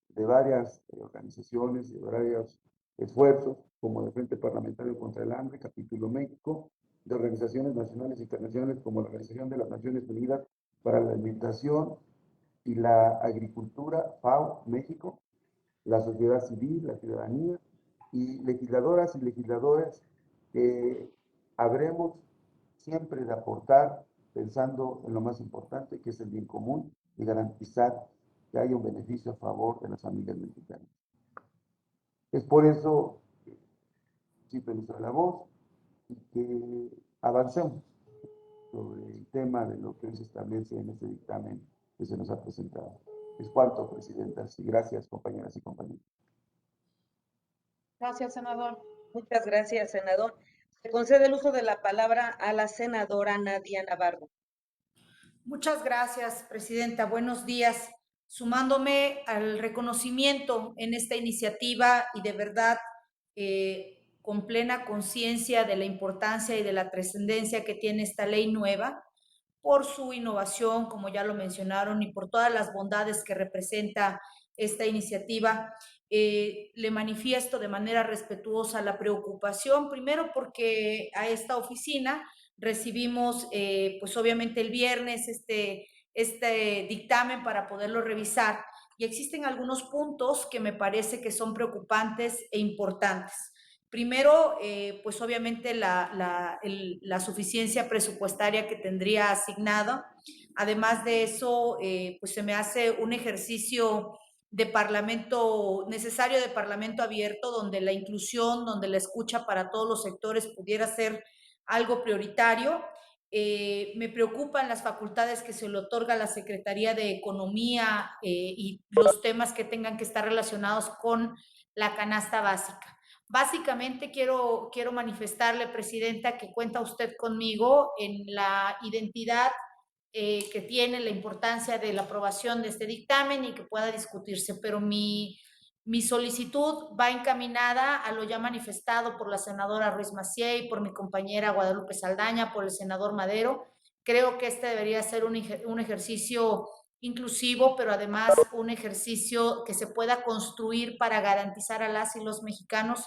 de varias organizaciones y de varios esfuerzos, como el Frente Parlamentario contra el Hambre, Capítulo México, de organizaciones nacionales e internacionales como la Organización de las Naciones Unidas para la Alimentación y la Agricultura, FAO, México, la sociedad civil, la ciudadanía y legisladoras y legisladores que habremos siempre de aportar pensando en lo más importante, que es el bien común, y garantizar que haya un beneficio a favor de las familias mexicanas. Es por eso que siempre uso la voz y que avancemos sobre el tema de lo que hoy se establece en este dictamen que se nos ha presentado. Es cuanto, presidentas, y gracias, compañeras y compañeros. Gracias, senador. Muchas gracias, senador. Se concede el uso de la palabra a la senadora Nadia Navarro. Muchas gracias, presidenta. Buenos días. Sumándome al reconocimiento en esta iniciativa y de verdad con plena conciencia de la importancia y de la trascendencia que tiene esta ley nueva, por su innovación, como ya lo mencionaron, y por todas las bondades que representa esta iniciativa, le manifiesto de manera respetuosa la preocupación, primero porque a esta oficina recibimos, pues obviamente el viernes este dictamen para poderlo revisar y existen algunos puntos que me parece que son preocupantes e importantes. Primero, pues obviamente la suficiencia presupuestaria que tendría asignada. Además de eso, pues se me hace un ejercicio de parlamento necesario, de parlamento abierto, donde la inclusión, donde la escucha para todos los sectores pudiera ser algo prioritario. Me preocupan las facultades que se le otorga a la Secretaría de Economía y los temas que tengan que estar relacionados con la canasta básica. Básicamente quiero manifestarle, presidenta, que cuenta usted conmigo en la identidad que tiene, la importancia de la aprobación de este dictamen y que pueda discutirse, pero mi solicitud va encaminada a lo ya manifestado por la senadora Ruiz Massieu, por mi compañera Guadalupe Saldaña, por el senador Madero. Creo que este debería ser un ejercicio inclusivo, pero además un ejercicio que se pueda construir para garantizar a las y los mexicanos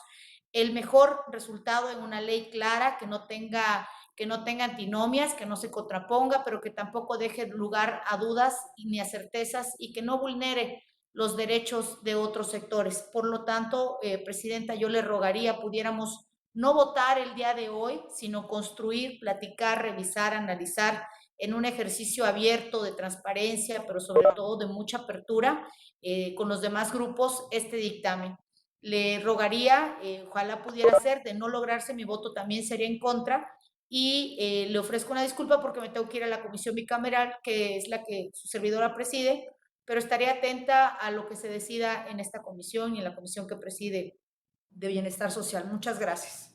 el mejor resultado en una ley clara, que no tenga antinomias, que no se contraponga, pero que tampoco deje lugar a dudas ni a certezas y que no vulnere los derechos de otros sectores. Por lo tanto, presidenta, yo le rogaría pudiéramos no votar el día de hoy, sino construir, platicar, revisar, analizar en un ejercicio abierto de transparencia, pero sobre todo de mucha apertura con los demás grupos este dictamen. Le rogaría, ojalá pudiera ser, de no lograrse mi voto también sería en contra, y le ofrezco una disculpa porque me tengo que ir a la comisión bicameral, que es la que su servidora preside, pero estaré atenta a lo que se decida en esta comisión y en la comisión que preside de Bienestar Social. Muchas gracias.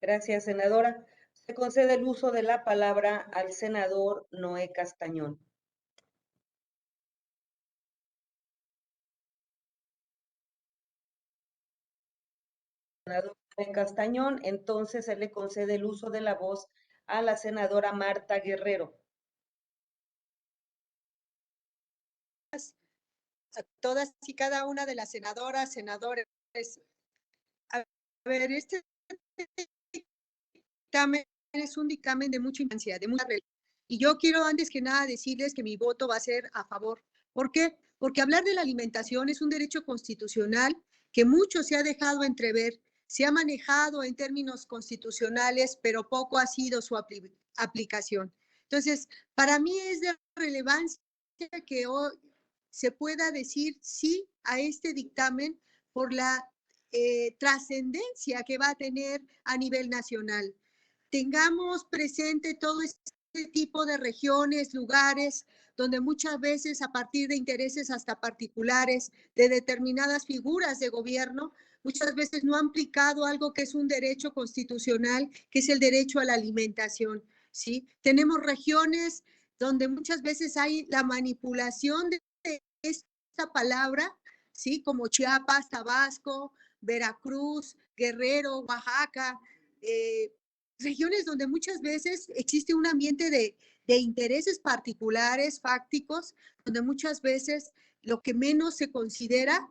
Gracias, senadora. Se concede el uso de la palabra al senador Noé Castañón. Senador Noé Castañón, entonces se le concede el uso de la voz a la senadora Marta Guerrero. A todas y cada una de las senadoras, senadores. A ver, este dictamen es un dictamen de mucha importancia, de mucha relevancia. Y yo quiero antes que nada decirles que mi voto va a ser a favor. ¿Por qué? Porque hablar de la alimentación es un derecho constitucional que mucho se ha dejado entrever, se ha manejado en términos constitucionales, pero poco ha sido su aplicación. Entonces, para mí es de relevancia que hoy se pueda decir sí a este dictamen por la trascendencia que va a tener a nivel nacional. Tengamos presente todo este tipo de regiones, lugares, donde muchas veces a partir de intereses hasta particulares de determinadas figuras de gobierno, muchas veces no han aplicado algo que es un derecho constitucional, que es el derecho a la alimentación, ¿sí? Tenemos regiones donde muchas veces hay la manipulación de esta palabra, ¿sí? Como Chiapas, Tabasco, Veracruz, Guerrero, Oaxaca, regiones donde muchas veces existe un ambiente de intereses particulares, fácticos, donde muchas veces lo que menos se considera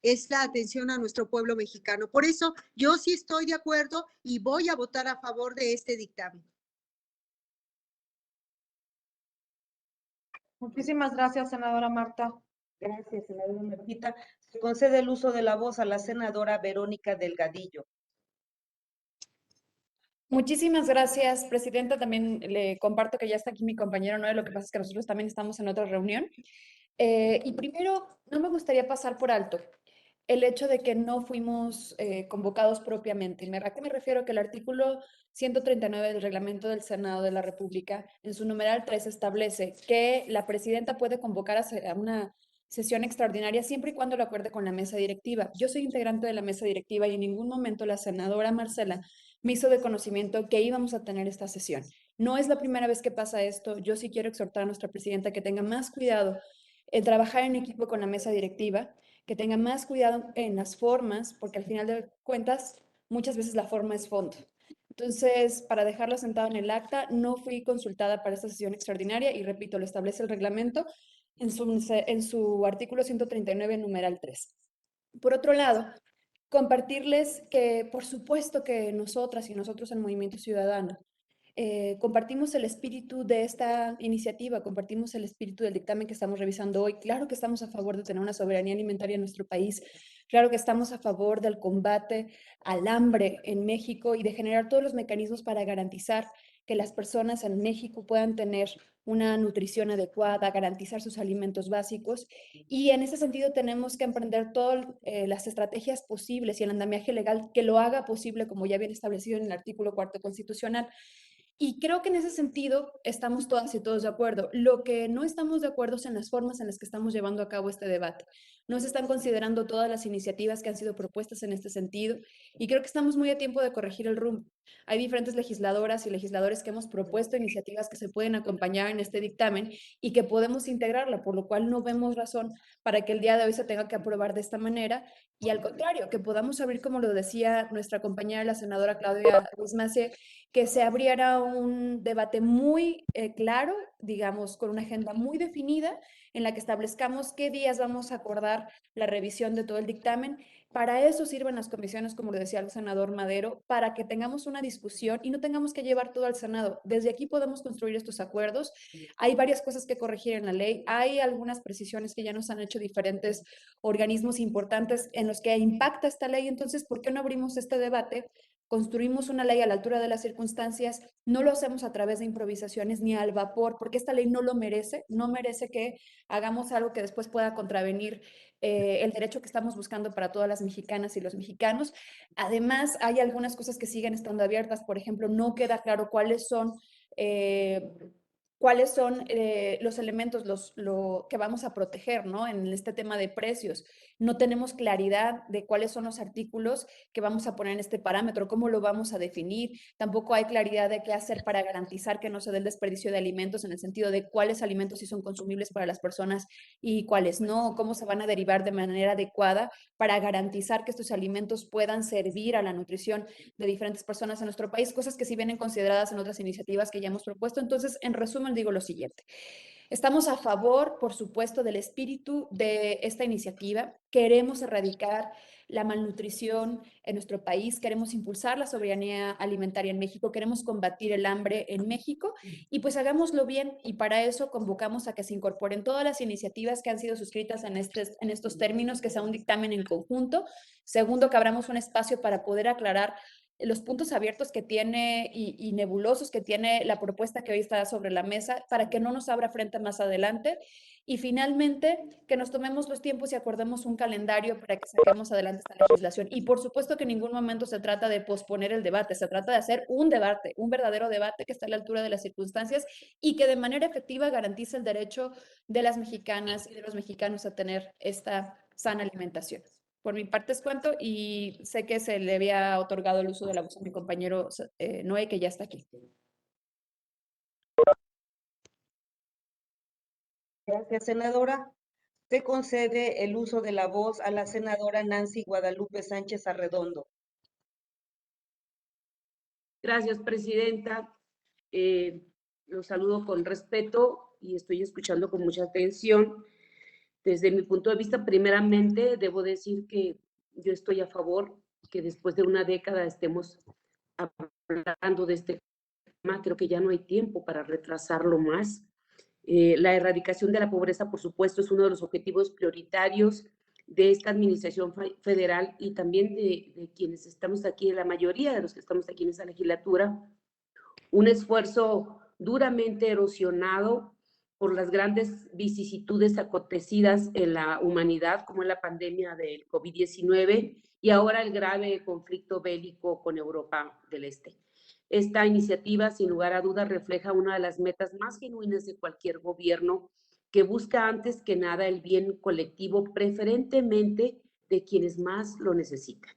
es la atención a nuestro pueblo mexicano. Por eso yo sí estoy de acuerdo y voy a votar a favor de este dictamen. Muchísimas gracias, senadora Marta. Gracias, senadora Martita. Se concede el uso de la voz a la senadora Verónica Delgadillo. Muchísimas gracias, presidenta. También le comparto que ya está aquí mi compañero Noé, lo que pasa es que nosotros también estamos en otra reunión. Y primero, no me gustaría pasar por alto el hecho de que no fuimos convocados propiamente. ¿A qué me refiero? Que el artículo 139 del reglamento del Senado de la República, en su numeral 3, establece que la presidenta puede convocar a una sesión extraordinaria siempre y cuando lo acuerde con la mesa directiva. Yo soy integrante de la mesa directiva y en ningún momento la senadora Marcela me hizo de conocimiento que íbamos a tener esta sesión. No es la primera vez que pasa esto. Yo sí quiero exhortar a nuestra presidenta que tenga más cuidado en trabajar en equipo con la mesa directiva, que tenga más cuidado en las formas, porque al final de cuentas, muchas veces la forma es fondo. Entonces, para dejarlo sentado en el acta, no fui consultada para esta sesión extraordinaria y repito, lo establece el reglamento en su artículo 139, numeral 3. Por otro lado, compartirles que, por supuesto que nosotras y nosotros en Movimiento Ciudadano compartimos el espíritu de esta iniciativa, compartimos el espíritu del dictamen que estamos revisando hoy. Claro que estamos a favor de tener una soberanía alimentaria en nuestro país, claro que estamos a favor del combate al hambre en México y de generar todos los mecanismos para garantizar que las personas en México puedan tener una nutrición adecuada, garantizar sus alimentos básicos. Y en ese sentido tenemos que emprender todas las estrategias posibles y el andamiaje legal que lo haga posible, como ya viene establecido en el artículo 4 constitucional. Y creo que en ese sentido estamos todas y todos de acuerdo. Lo que no estamos de acuerdo es en las formas en las que estamos llevando a cabo este debate. No se están considerando todas las iniciativas que han sido propuestas en este sentido y creo que estamos muy a tiempo de corregir el rumbo. Hay diferentes legisladoras y legisladores que hemos propuesto iniciativas que se pueden acompañar en este dictamen y que podemos integrarla, por lo cual no vemos razón para que el día de hoy se tenga que aprobar de esta manera y al contrario, que podamos abrir, como lo decía nuestra compañera, la senadora Claudia Ruiz Massieu, que se abriera un debate muy claro, digamos, con una agenda muy definida en la que establezcamos qué días vamos a acordar la revisión de todo el dictamen. Para eso sirven las comisiones, como lo decía el senador Madero, para que tengamos una discusión y no tengamos que llevar todo al Senado. Desde aquí podemos construir estos acuerdos. Hay varias cosas que corregir en la ley. Hay algunas precisiones que ya nos han hecho diferentes organismos importantes en los que impacta esta ley. Entonces, ¿por qué no abrimos este debate? Construimos una ley a la altura de las circunstancias, no lo hacemos a través de improvisaciones ni al vapor, porque esta ley no lo merece, no merece que hagamos algo que después pueda contravenir el derecho que estamos buscando para todas las mexicanas y los mexicanos. Además, hay algunas cosas que siguen estando abiertas, por ejemplo, no queda claro cuáles son cuáles son los elementos lo que vamos a proteger, ¿no? En este tema de precios. No tenemos claridad de cuáles son los artículos que vamos a poner en este parámetro, cómo lo vamos a definir. Tampoco hay claridad de qué hacer para garantizar que no se dé el desperdicio de alimentos, en el sentido de cuáles alimentos sí son consumibles para las personas y cuáles no, cómo se van a derivar de manera adecuada para garantizar que estos alimentos puedan servir a la nutrición de diferentes personas en nuestro país, cosas que sí vienen consideradas en otras iniciativas que ya hemos propuesto. Entonces, en resumen, digo lo siguiente. Estamos a favor, por supuesto, del espíritu de esta iniciativa. Queremos erradicar la malnutrición en nuestro país, queremos impulsar la soberanía alimentaria en México, queremos combatir el hambre en México y pues hagámoslo bien, y para eso convocamos a que se incorporen todas las iniciativas que han sido suscritas en estos términos, que sea un dictamen en conjunto. Segundo, que abramos un espacio para poder aclarar los puntos abiertos que tiene y nebulosos que tiene la propuesta que hoy está sobre la mesa, para que no nos abra frente más adelante. Y finalmente, que nos tomemos los tiempos y acordemos un calendario para que saquemos adelante esta legislación. Y por supuesto que en ningún momento se trata de posponer el debate, se trata de hacer un debate, un verdadero debate que esté a la altura de las circunstancias y que de manera efectiva garantice el derecho de las mexicanas y de los mexicanos a tener esta sana alimentación. Por mi parte es cuanto, y sé que se le había otorgado el uso de la voz a mi compañero Noé, que ya está aquí. Gracias, senadora. Se concede el uso de la voz a la senadora Nancy Guadalupe Sánchez Arredondo. Gracias, presidenta. Los saludo con respeto y estoy escuchando con mucha atención. Desde mi punto de vista, primeramente, debo decir que yo estoy a favor que después de una década estemos hablando de este tema. Creo que ya no hay tiempo para retrasarlo más. La erradicación de la pobreza, por supuesto, es uno de los objetivos prioritarios de esta administración federal y también de quienes estamos aquí, de la mayoría de los que estamos aquí en esta legislatura. Un esfuerzo duramente erosionado por las grandes vicisitudes acontecidas en la humanidad, como es la pandemia del COVID-19 y ahora el grave conflicto bélico con Europa del Este. Esta iniciativa, sin lugar a dudas, refleja una de las metas más genuinas de cualquier gobierno, que busca antes que nada el bien colectivo, preferentemente de quienes más lo necesitan.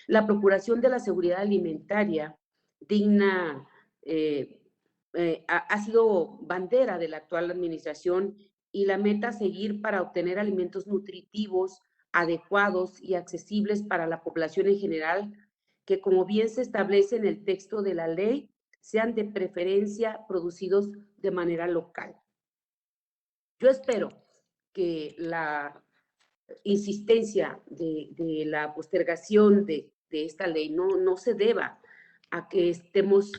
La procuración de la seguridad alimentaria digna ha sido bandera de la actual administración y la meta a seguir para obtener alimentos nutritivos, adecuados y accesibles para la población en general, que, como bien se establece en el texto de la ley, sean de preferencia producidos de manera local. Yo espero que la insistencia de la postergación de esta ley no se deba a que estemos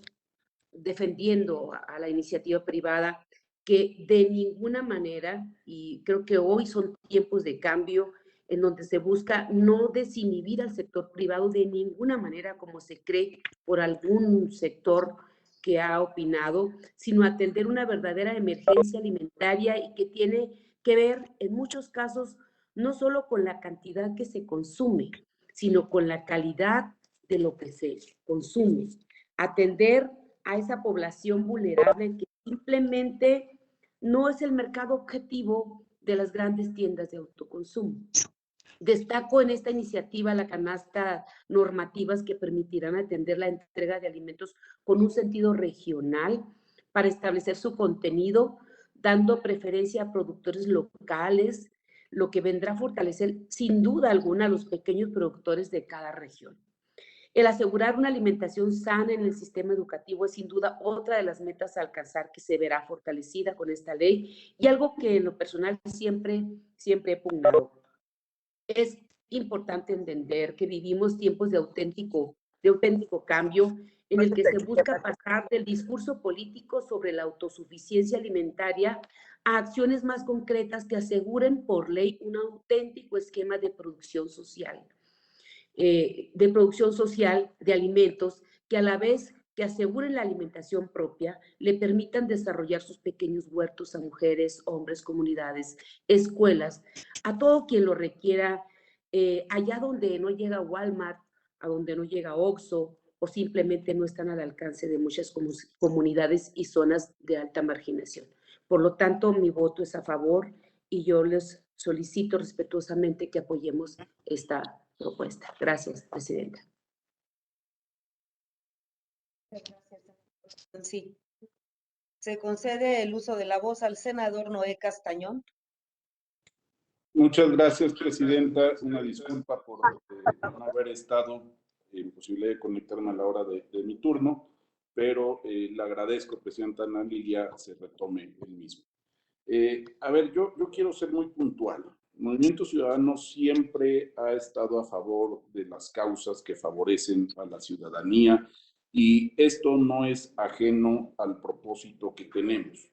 defendiendo a la iniciativa privada, que de ninguna manera, y creo que hoy son tiempos de cambio, en donde se busca no desinhibir al sector privado de ninguna manera, como se cree por algún sector que ha opinado, sino atender una verdadera emergencia alimentaria y que tiene que ver en muchos casos no solo con la cantidad que se consume, sino con la calidad de lo que se consume. Atender a esa población vulnerable que simplemente no es el mercado objetivo de las grandes tiendas de autoconsumo. Destaco en esta iniciativa la canasta normativas que permitirán atender la entrega de alimentos con un sentido regional para establecer su contenido, dando preferencia a productores locales, lo que vendrá a fortalecer sin duda alguna a los pequeños productores de cada región. El asegurar una alimentación sana en el sistema educativo es sin duda otra de las metas a alcanzar, que se verá fortalecida con esta ley, y algo que en lo personal siempre he pugnado. Es importante entender que vivimos tiempos de auténtico cambio, en el que se busca pasar del discurso político sobre la autosuficiencia alimentaria a acciones más concretas que aseguren por ley un auténtico esquema de producción social. De alimentos que, a la vez que aseguren la alimentación propia, le permitan desarrollar sus pequeños huertos a mujeres, hombres, comunidades, escuelas, a todo quien lo requiera, allá donde no llega Walmart, a donde no llega Oxxo o simplemente no están al alcance de muchas comunidades y zonas de alta marginación. Por lo tanto, mi voto es a favor y yo les solicito respetuosamente que apoyemos esta propuesta. Gracias, Presidenta. Sí. Se concede el uso de la voz al senador Noé Castañón. Muchas gracias, Presidenta. Una disculpa por no haber estado en posibilidad de conectarme a la hora de mi turno, pero le agradezco, Presidenta Ana Lilia, se retome el mismo. A ver, yo quiero ser muy puntual. Movimiento Ciudadano siempre ha estado a favor de las causas que favorecen a la ciudadanía y esto no es ajeno al propósito que tenemos.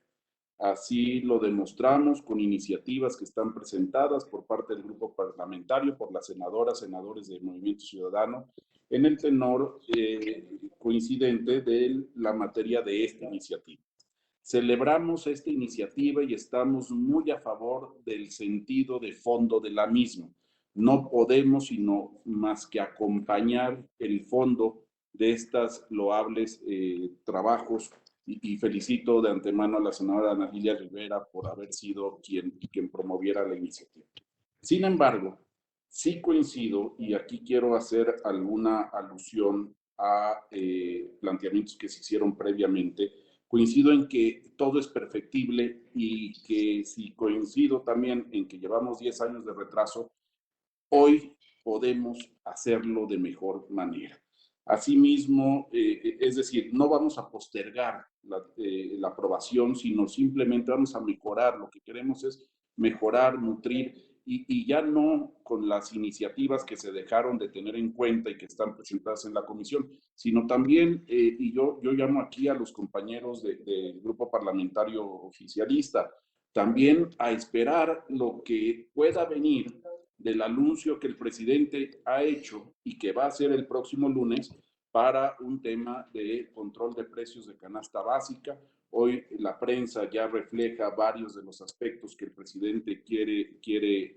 Así lo demostramos con iniciativas que están presentadas por parte del grupo parlamentario, por las senadoras, senadores del Movimiento Ciudadano, en el tenor coincidente de la materia de esta iniciativa. Celebramos esta iniciativa y estamos muy a favor del sentido de fondo de la misma. No podemos sino más que acompañar el fondo de estas loables trabajos y felicito de antemano a la senadora Ana Lilia Rivera por haber sido quien promoviera la iniciativa. Sin embargo, sí coincido y aquí quiero hacer alguna alusión a planteamientos que se hicieron previamente. Coincido en que todo es perfectible y que si coincido también en que llevamos 10 años de retraso, hoy podemos hacerlo de mejor manera. Asimismo, es decir, no vamos a postergar la aprobación, sino simplemente vamos a mejorar. Lo que queremos es mejorar, nutrir y ya no con las iniciativas que se dejaron de tener en cuenta y que están presentadas en la comisión, sino también, y yo llamo aquí a los compañeros del grupo parlamentario oficialista, también a esperar lo que pueda venir del anuncio que el presidente ha hecho y que va a hacer el próximo lunes para un tema de control de precios de canasta básica. Hoy la prensa ya refleja varios de los aspectos que el presidente quiere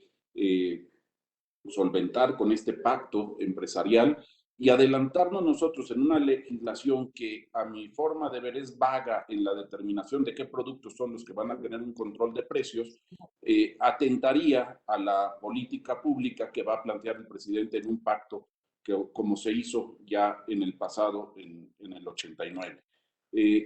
solventar con este pacto empresarial y adelantarnos nosotros en una legislación que a mi forma de ver es vaga en la determinación de qué productos son los que van a tener un control de precios, atentaría a la política pública que va a plantear el presidente en un pacto que, como se hizo ya en el pasado, en el 89.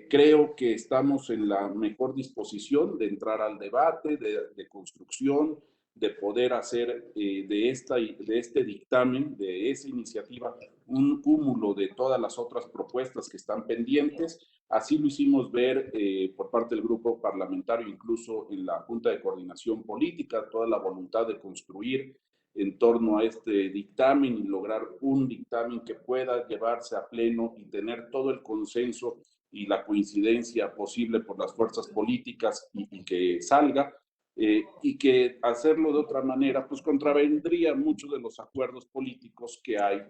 Creo que estamos en la mejor disposición de entrar al debate, de construcción, de poder hacer de este dictamen, de esa iniciativa, un cúmulo de todas las otras propuestas que están pendientes. Así lo hicimos ver por parte del grupo parlamentario, incluso en la Junta de Coordinación Política, toda la voluntad de construir en torno a este dictamen y lograr un dictamen que pueda llevarse a pleno y tener todo el consenso y la coincidencia posible por las fuerzas políticas y que salga. Y que hacerlo de otra manera pues contravendría muchos de los acuerdos políticos que hay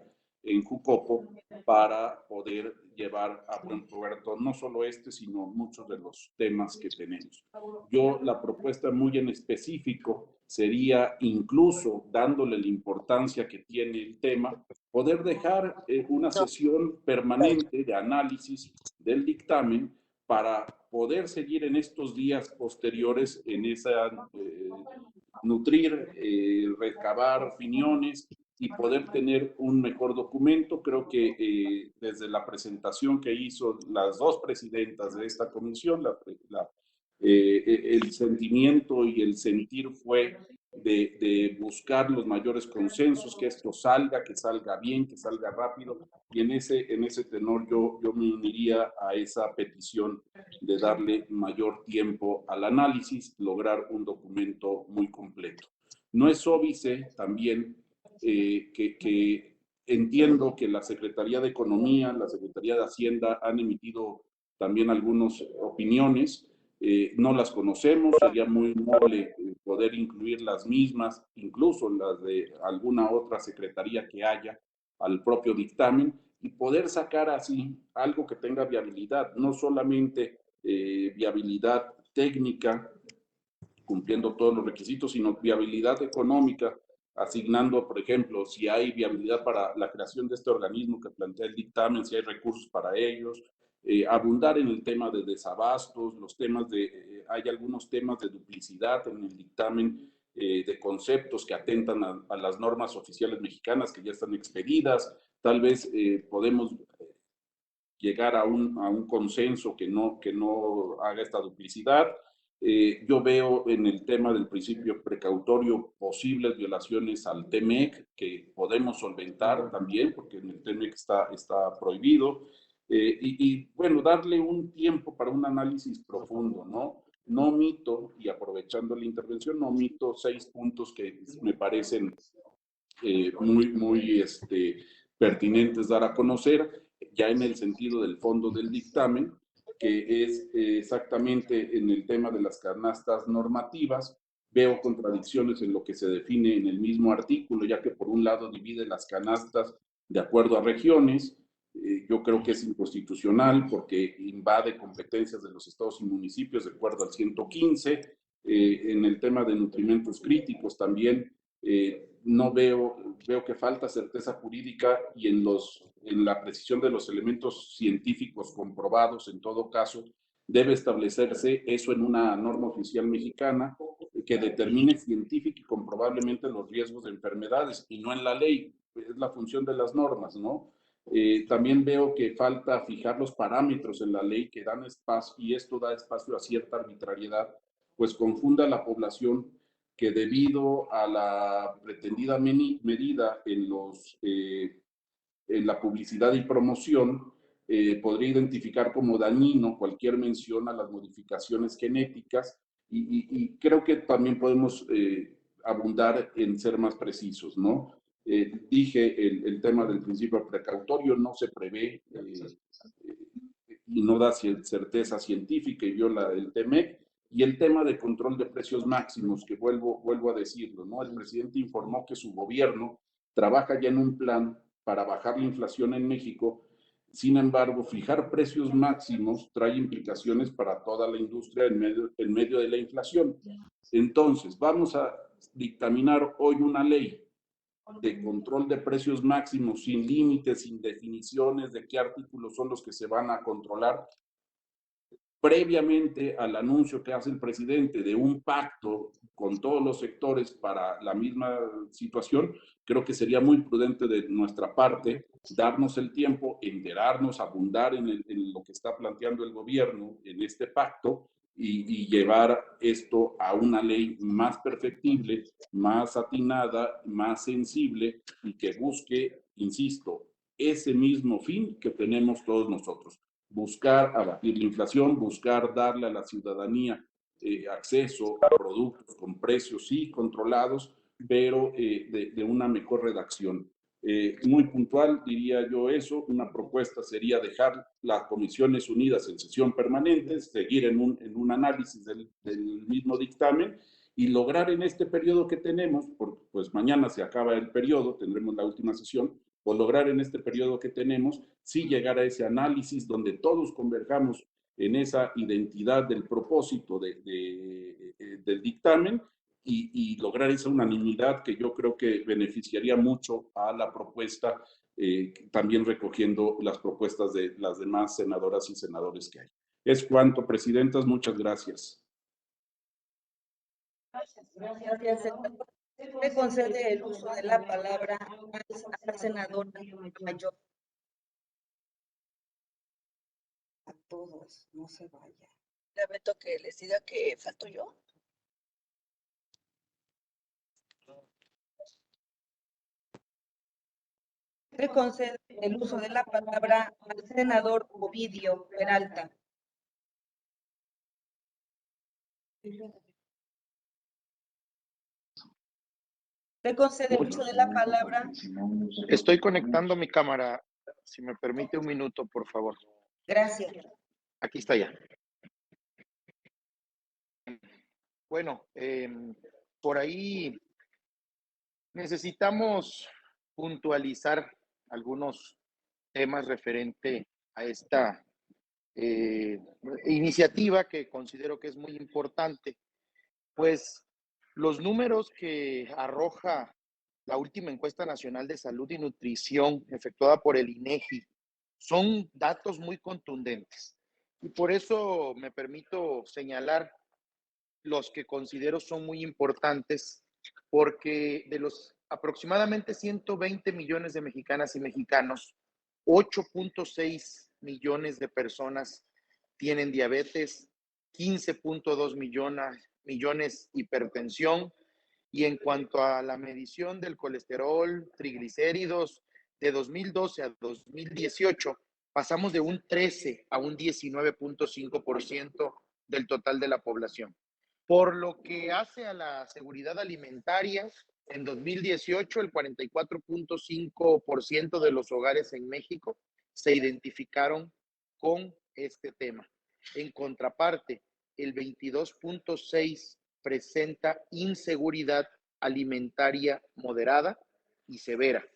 en Jucopo para poder llevar a buen puerto no solo este, sino muchos de los temas que tenemos. Yo la propuesta muy en específico sería, incluso dándole la importancia que tiene el tema, poder dejar una sesión permanente de análisis del dictamen para poder seguir en estos días posteriores en esa, nutrir, recabar opiniones y poder tener un mejor documento. Creo que desde la presentación que hizo las dos presidentas de esta comisión, el sentimiento y el sentir fue de buscar los mayores consensos, que esto salga, que salga bien, que salga rápido, y en ese tenor yo me uniría a esa petición de darle mayor tiempo al análisis, lograr un documento muy completo. No es óbice también que entiendo que la Secretaría de Economía, la Secretaría de Hacienda han emitido también algunas opiniones. No las conocemos, sería muy noble poder incluir las mismas, incluso las de alguna otra secretaría que haya al propio dictamen y poder sacar así algo que tenga viabilidad, no solamente viabilidad técnica, cumpliendo todos los requisitos, sino viabilidad económica asignando, por ejemplo, si hay viabilidad para la creación de este organismo que plantea el dictamen, si hay recursos para ellos, abundar en el tema de desabastos, los temas hay algunos temas de duplicidad en el dictamen, de conceptos que atentan a las normas oficiales mexicanas que ya están expedidas. Tal vez podemos llegar a un consenso que no haga esta duplicidad. Yo veo en el tema del principio precautorio posibles violaciones al TEMEC que podemos solventar también, porque en el TEMEC está prohibido. Y bueno, darle un tiempo para un análisis profundo, ¿no? No omito, y aprovechando la intervención, no omito 6 puntos que me parecen muy pertinentes dar a conocer, ya en el sentido del fondo del dictamen, que es exactamente en el tema de las canastas normativas. Veo contradicciones en lo que se define en el mismo artículo, ya que por un lado divide las canastas de acuerdo a regiones. Yo creo que es inconstitucional porque invade competencias de los estados y municipios de acuerdo al 115. En el tema de nutrimentos críticos también no veo que falta certeza jurídica y en la precisión de los elementos científicos comprobados. En todo caso, debe establecerse eso en una norma oficial mexicana que determine científica y comprobablemente los riesgos de enfermedades y no en la ley. Es la función de las normas, ¿no? También veo que falta fijar los parámetros en la ley que dan espacio, y esto da espacio a cierta arbitrariedad, pues confunda a la población que debido a la pretendida medida en la publicidad y promoción, podría identificar como dañino cualquier mención a las modificaciones genéticas, y creo que también podemos abundar en ser más precisos, ¿no? Dije el tema del principio precautorio no se prevé y no da certeza científica y viola el TEMEC. Y el tema de control de precios máximos, que vuelvo a decirlo, ¿no? El presidente informó que su gobierno trabaja ya en un plan para bajar la inflación en México. Sin embargo, fijar precios máximos trae implicaciones para toda la industria en medio de la inflación. Entonces, vamos a dictaminar hoy una ley de control de precios máximos sin límites, sin definiciones de qué artículos son los que se van a controlar, previamente al anuncio que hace el presidente de un pacto con todos los sectores para la misma situación. Creo que sería muy prudente de nuestra parte darnos el tiempo, enterarnos, abundar en lo que está planteando el gobierno en este pacto y llevar esto a una ley más perfectible, más atinada, más sensible y que busque, insisto, ese mismo fin que tenemos todos nosotros. Buscar abatir la inflación, buscar darle a la ciudadanía acceso a productos con precios sí controlados, pero de una mejor redacción. Muy puntual, diría yo eso. Una propuesta sería dejar las Comisiones Unidas en sesión permanente, seguir en un análisis del mismo dictamen y lograr en este periodo que tenemos, pues mañana se acaba el periodo, tendremos la última sesión, o lograr en este periodo que tenemos, sí llegar a ese análisis donde todos converjamos en esa identidad del propósito del dictamen y lograr esa unanimidad que yo creo que beneficiaría mucho a la propuesta, también recogiendo las propuestas de las demás senadoras y senadores que hay. Es cuanto, presidentas, muchas gracias. Gracias. Me concede el uso de la palabra a la senadora Mayor. A todos, no se vaya. Lamento que les diga que falto yo. Se concede el uso de la palabra al senador Ovidio Peralta. Se concede el uso de la palabra. Estoy conectando mi cámara. Si me permite un minuto, por favor. Gracias. Aquí está ya. Bueno, por ahí necesitamos puntualizar algunos temas referente a esta iniciativa que considero que es muy importante. Pues los números que arroja la última encuesta nacional de salud y nutrición efectuada por el INEGI. Son datos muy contundentes y por eso me permito señalar los que considero son muy importantes, porque de los aproximadamente 120 millones de mexicanas y mexicanos, 8.6 millones de personas tienen diabetes, 15.2 millones hipertensión, y en cuanto a la medición del colesterol, triglicéridos, de 2012 a 2018, pasamos de un 13 a un 19.5% del total de la población. Por lo que hace a la seguridad alimentaria, en 2018 el 44.5% de los hogares en México se identificaron con este tema. En contraparte, el 22.6% presenta inseguridad alimentaria moderada y severa,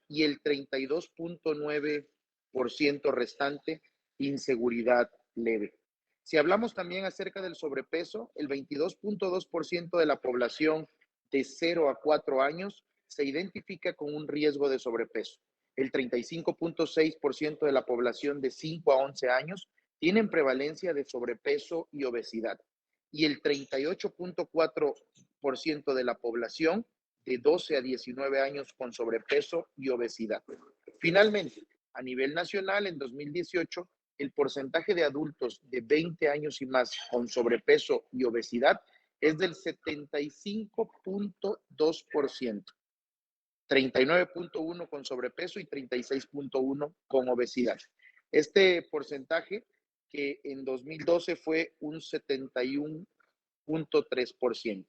y el 32.9% restante, inseguridad leve. Si hablamos también acerca del sobrepeso, el 22.2% de la población de 0 a 4 años se identifica con un riesgo de sobrepeso. El 35.6% de la población de 5 a 11 años tienen prevalencia de sobrepeso y obesidad. Y el 38.4% de la población de 12 a 19 años con sobrepeso y obesidad. Finalmente, a nivel nacional, en 2018, el porcentaje de adultos de 20 años y más con sobrepeso y obesidad es del 75.2%, 39.1% con sobrepeso y 36.1% con obesidad. Este porcentaje, que en 2012 fue un 71.3%.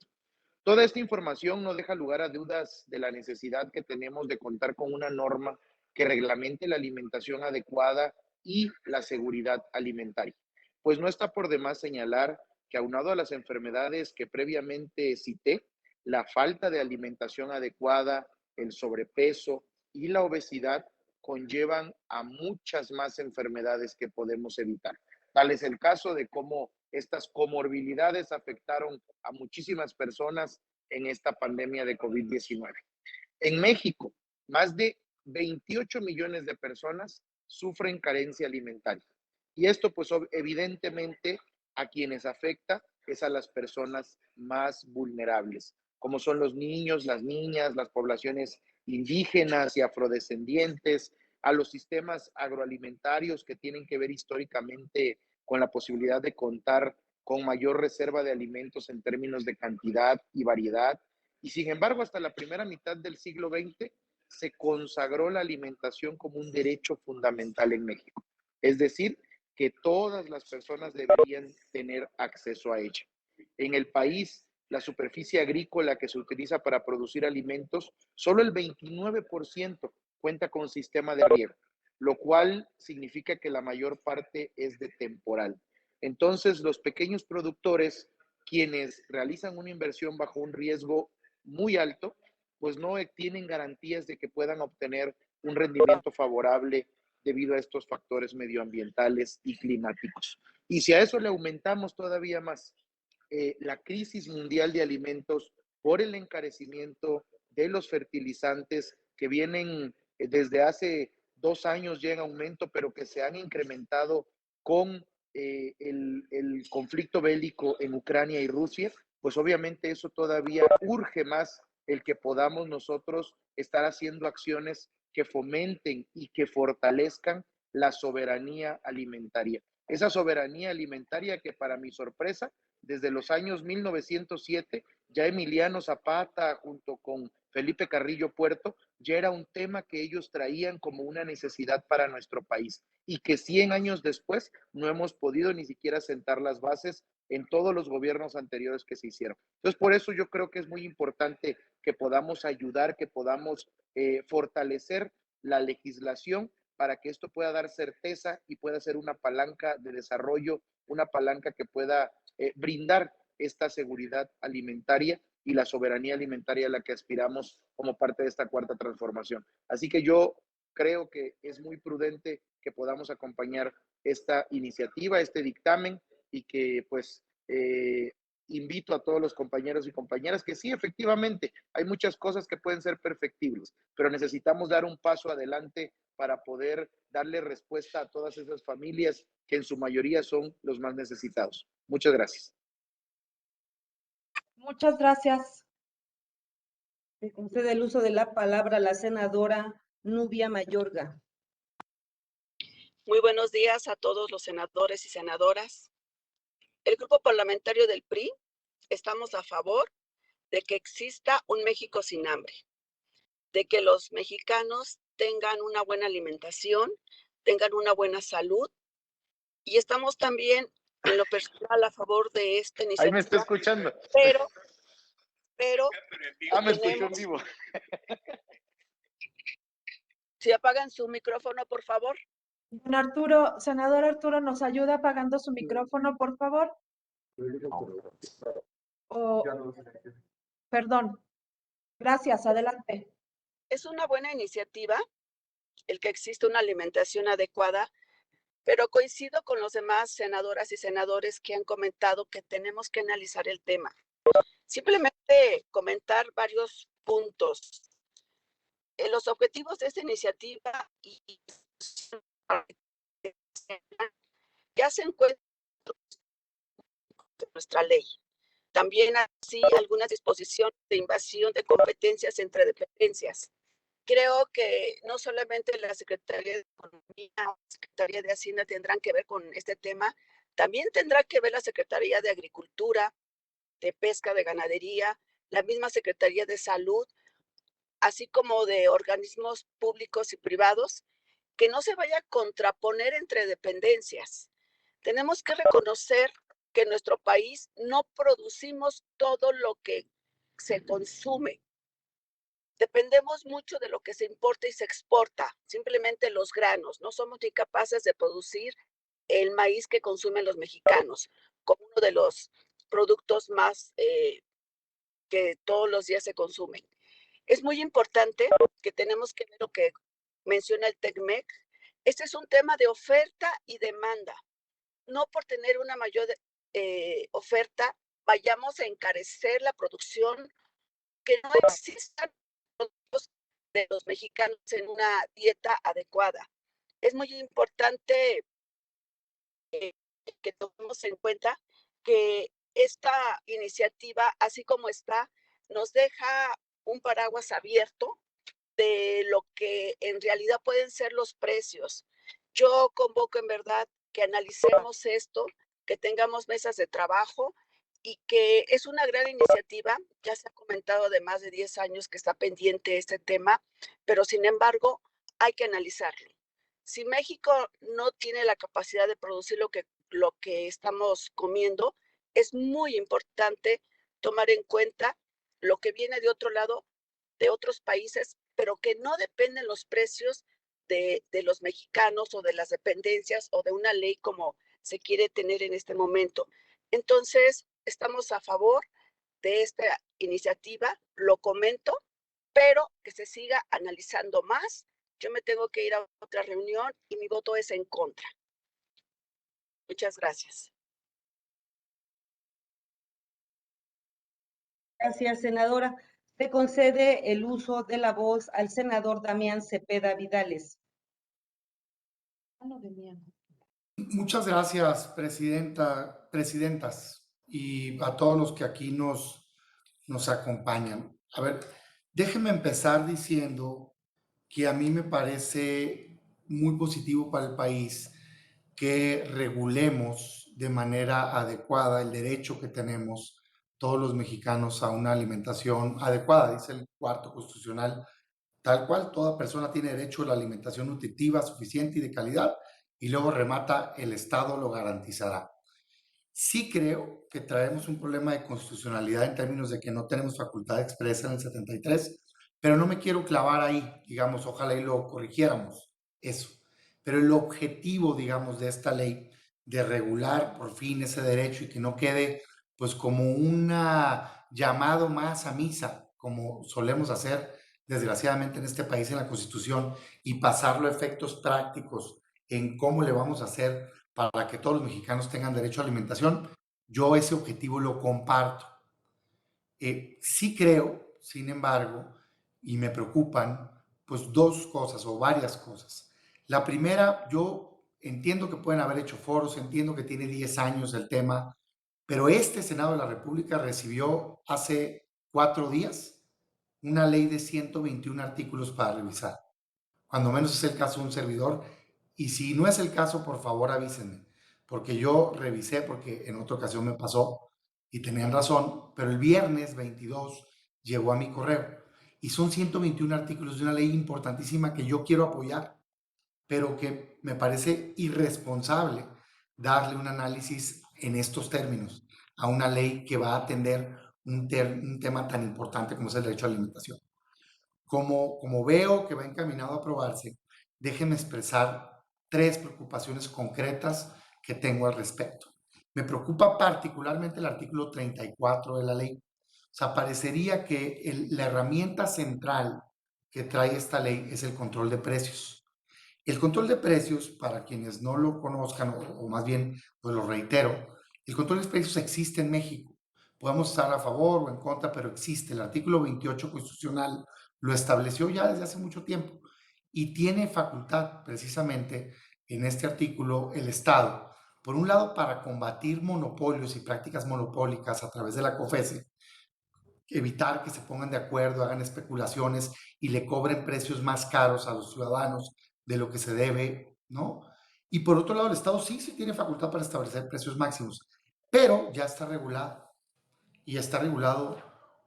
Toda esta información no deja lugar a dudas de la necesidad que tenemos de contar con una norma que reglamente la alimentación adecuada y la seguridad alimentaria. Pues no está por demás señalar que, aunado a las enfermedades que previamente cité, la falta de alimentación adecuada, el sobrepeso y la obesidad conllevan a muchas más enfermedades que podemos evitar. Tal es el caso de cómo estas comorbilidades afectaron a muchísimas personas en esta pandemia de COVID-19. En México, más de 28 millones de personas sufren carencia alimentaria. Y esto, pues, evidentemente, a quienes afecta es a las personas más vulnerables, como son los niños, las niñas, las poblaciones indígenas y afrodescendientes, a los sistemas agroalimentarios que tienen que ver históricamente con la posibilidad de contar con mayor reserva de alimentos en términos de cantidad y variedad. Y sin embargo, hasta la primera mitad del siglo XX se consagró la alimentación como un derecho fundamental en México. Es decir, que todas las personas deberían tener acceso a ella. En el país, la superficie agrícola que se utiliza para producir alimentos, solo el 29% cuenta con sistema de riego, lo cual significa que la mayor parte es de temporal. Entonces, los pequeños productores, quienes realizan una inversión bajo un riesgo muy alto, pues no tienen garantías de que puedan obtener un rendimiento favorable debido a estos factores medioambientales y climáticos. Y si a eso le aumentamos todavía más la crisis mundial de alimentos por el encarecimiento de los fertilizantes que vienen desde hace 2 años ya en aumento, pero que se han incrementado con el conflicto bélico en Ucrania y Rusia, pues obviamente eso todavía urge más el que podamos nosotros estar haciendo acciones que fomenten y que fortalezcan la soberanía alimentaria. Esa soberanía alimentaria que, para mi sorpresa, desde los años 1907, ya Emiliano Zapata junto con Felipe Carrillo Puerto, ya era un tema que ellos traían como una necesidad para nuestro país y que 100 años después no hemos podido ni siquiera sentar las bases en todos los gobiernos anteriores que se hicieron. Entonces, por eso yo creo que es muy importante que podamos ayudar, que podamos fortalecer la legislación para que esto pueda dar certeza y pueda ser una palanca de desarrollo, una palanca que pueda brindar esta seguridad alimentaria y la soberanía alimentaria a la que aspiramos como parte de esta cuarta transformación. Así que yo creo que es muy prudente que podamos acompañar esta iniciativa, este dictamen, y que pues invito a todos los compañeros y compañeras que sí, efectivamente, hay muchas cosas que pueden ser perfectibles, pero necesitamos dar un paso adelante para poder darle respuesta a todas esas familias que en su mayoría son los más necesitados. Muchas gracias. Muchas gracias. Se concede el uso de la palabra a la senadora Nubia Mayorga. Muy buenos días a todos los senadores y senadoras. El grupo parlamentario del PRI estamos a favor de que exista un México sin hambre, de que los mexicanos tengan una buena alimentación, tengan una buena salud, y estamos también en lo personal a favor de esta iniciativa. Ahí me está escuchando. Pero me escuchó en vivo. Si apagan su micrófono, por favor. Don Arturo, senador Arturo, ¿nos ayuda apagando su micrófono, por favor? Perdón. Gracias, adelante. Es una buena iniciativa el que existe una alimentación adecuada, pero coincido con los demás senadoras y senadores que han comentado que tenemos que analizar el tema. Simplemente comentar varios puntos. Los objetivos de esta iniciativa ya se encuentran en nuestra ley. También así algunas disposiciones de invasión de competencias entre dependencias. Creo que no solamente la Secretaría de Economía o la Secretaría de Hacienda tendrán que ver con este tema, también tendrá que ver la Secretaría de Agricultura, de Pesca, de Ganadería, la misma Secretaría de Salud, así como de organismos públicos y privados, que no se vaya a contraponer entre dependencias. Tenemos que reconocer que en nuestro país no producimos todo lo que se consume. Dependemos mucho de lo que se importa y se exporta, simplemente los granos. No somos ni capaces de producir el maíz que consumen los mexicanos, como uno de los productos más que todos los días se consumen. Es muy importante que tenemos que ver lo que menciona el TECMEC. Este es un tema de oferta y demanda. No por tener una mayor oferta vayamos a encarecer la producción, que no existan productos de los mexicanos en una dieta adecuada. Es muy importante que tomemos en cuenta que esta iniciativa, así como está, nos deja un paraguas abierto de lo que en realidad pueden ser los precios. Yo convoco en verdad que analicemos esto, que tengamos mesas de trabajo y que es una gran iniciativa. Ya se ha comentado de más de 10 años que está pendiente este tema, pero sin embargo hay que analizarlo. Si México no tiene la capacidad de producir lo que estamos comiendo, es muy importante tomar en cuenta lo que viene de otro lado, de otros países, pero que no dependen los precios de los mexicanos o de las dependencias o de una ley como se quiere tener en este momento. Entonces, estamos a favor de esta iniciativa, lo comento, pero que se siga analizando más. Yo me tengo que ir a otra reunión y mi voto es en contra. Muchas gracias. Gracias, senadora. Se concede el uso de la voz al senador Damián Cepeda Vidales. Muchas gracias, presidentas, y a todos los que aquí nos acompañan. A ver, déjenme empezar diciendo que a mí me parece muy positivo para el país que regulemos de manera adecuada el derecho que tenemos todos los mexicanos a una alimentación adecuada, dice el cuarto constitucional, tal cual, toda persona tiene derecho a la alimentación nutritiva, suficiente y de calidad, y luego remata, el Estado lo garantizará. Sí creo que traemos un problema de constitucionalidad en términos de que no tenemos facultad expresa en el 73, pero no me quiero clavar ahí, digamos, ojalá y lo corrigiéramos, eso. Pero el objetivo, digamos, de esta ley, de regular por fin ese derecho y que no quede pues como un llamado más a misa, como solemos hacer desgraciadamente en este país en la Constitución, y pasarlo a efectos prácticos en cómo le vamos a hacer para que todos los mexicanos tengan derecho a alimentación, Yo ese objetivo lo comparto. Sí creo, sin embargo, y me preocupan, pues dos cosas o varias cosas. La primera, yo entiendo que pueden haber hecho foros, entiendo que tiene 10 años el tema, pero este Senado de la República recibió hace 4 días una ley de 121 artículos para revisar. Cuando menos es el caso de un servidor. Y si no es el caso, por favor avísenme, porque yo revisé, porque en otra ocasión me pasó y tenían razón, pero el viernes 22 llegó a mi correo y son 121 artículos de una ley importantísima que yo quiero apoyar, pero que me parece irresponsable darle un análisis en estos términos a una ley que va a atender un tema tan importante como es el derecho a la alimentación. Como veo que va encaminado a aprobarse, déjenme expresar 3 preocupaciones concretas que tengo al respecto. Me preocupa particularmente el artículo 34 de la ley. O sea, parecería que la herramienta central que trae esta ley es el control de precios. El control de precios, para quienes no lo conozcan, o más bien, pues lo reitero, el control de precios existe en México. Podemos estar a favor o en contra, pero existe. El artículo 28 constitucional lo estableció ya desde hace mucho tiempo y tiene facultad precisamente en este artículo el Estado, por un lado, para combatir monopolios y prácticas monopólicas a través de la COFECE, evitar que se pongan de acuerdo, hagan especulaciones y le cobren precios más caros a los ciudadanos de lo que se debe, ¿no? Y por otro lado, el Estado sí tiene facultad para establecer precios máximos, pero ya está regulado y está regulado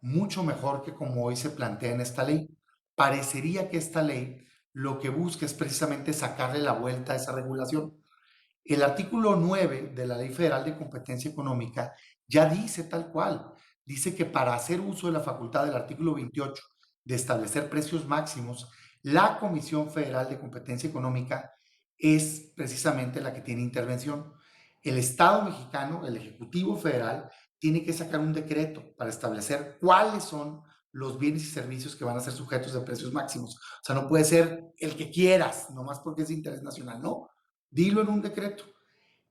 mucho mejor que como hoy se plantea en esta ley. Parecería que esta ley lo que busca es precisamente sacarle la vuelta a esa regulación. El artículo 9 de la Ley Federal de Competencia Económica ya dice tal cual, dice que para hacer uso de la facultad del artículo 28 de establecer precios máximos, la Comisión Federal de Competencia Económica es precisamente la que tiene intervención. El Estado mexicano, el Ejecutivo Federal, tiene que sacar un decreto para establecer cuáles son los bienes y servicios que van a ser sujetos de precios máximos. O sea, no puede ser el que quieras, nomás porque es de interés nacional, no. Dilo en un decreto.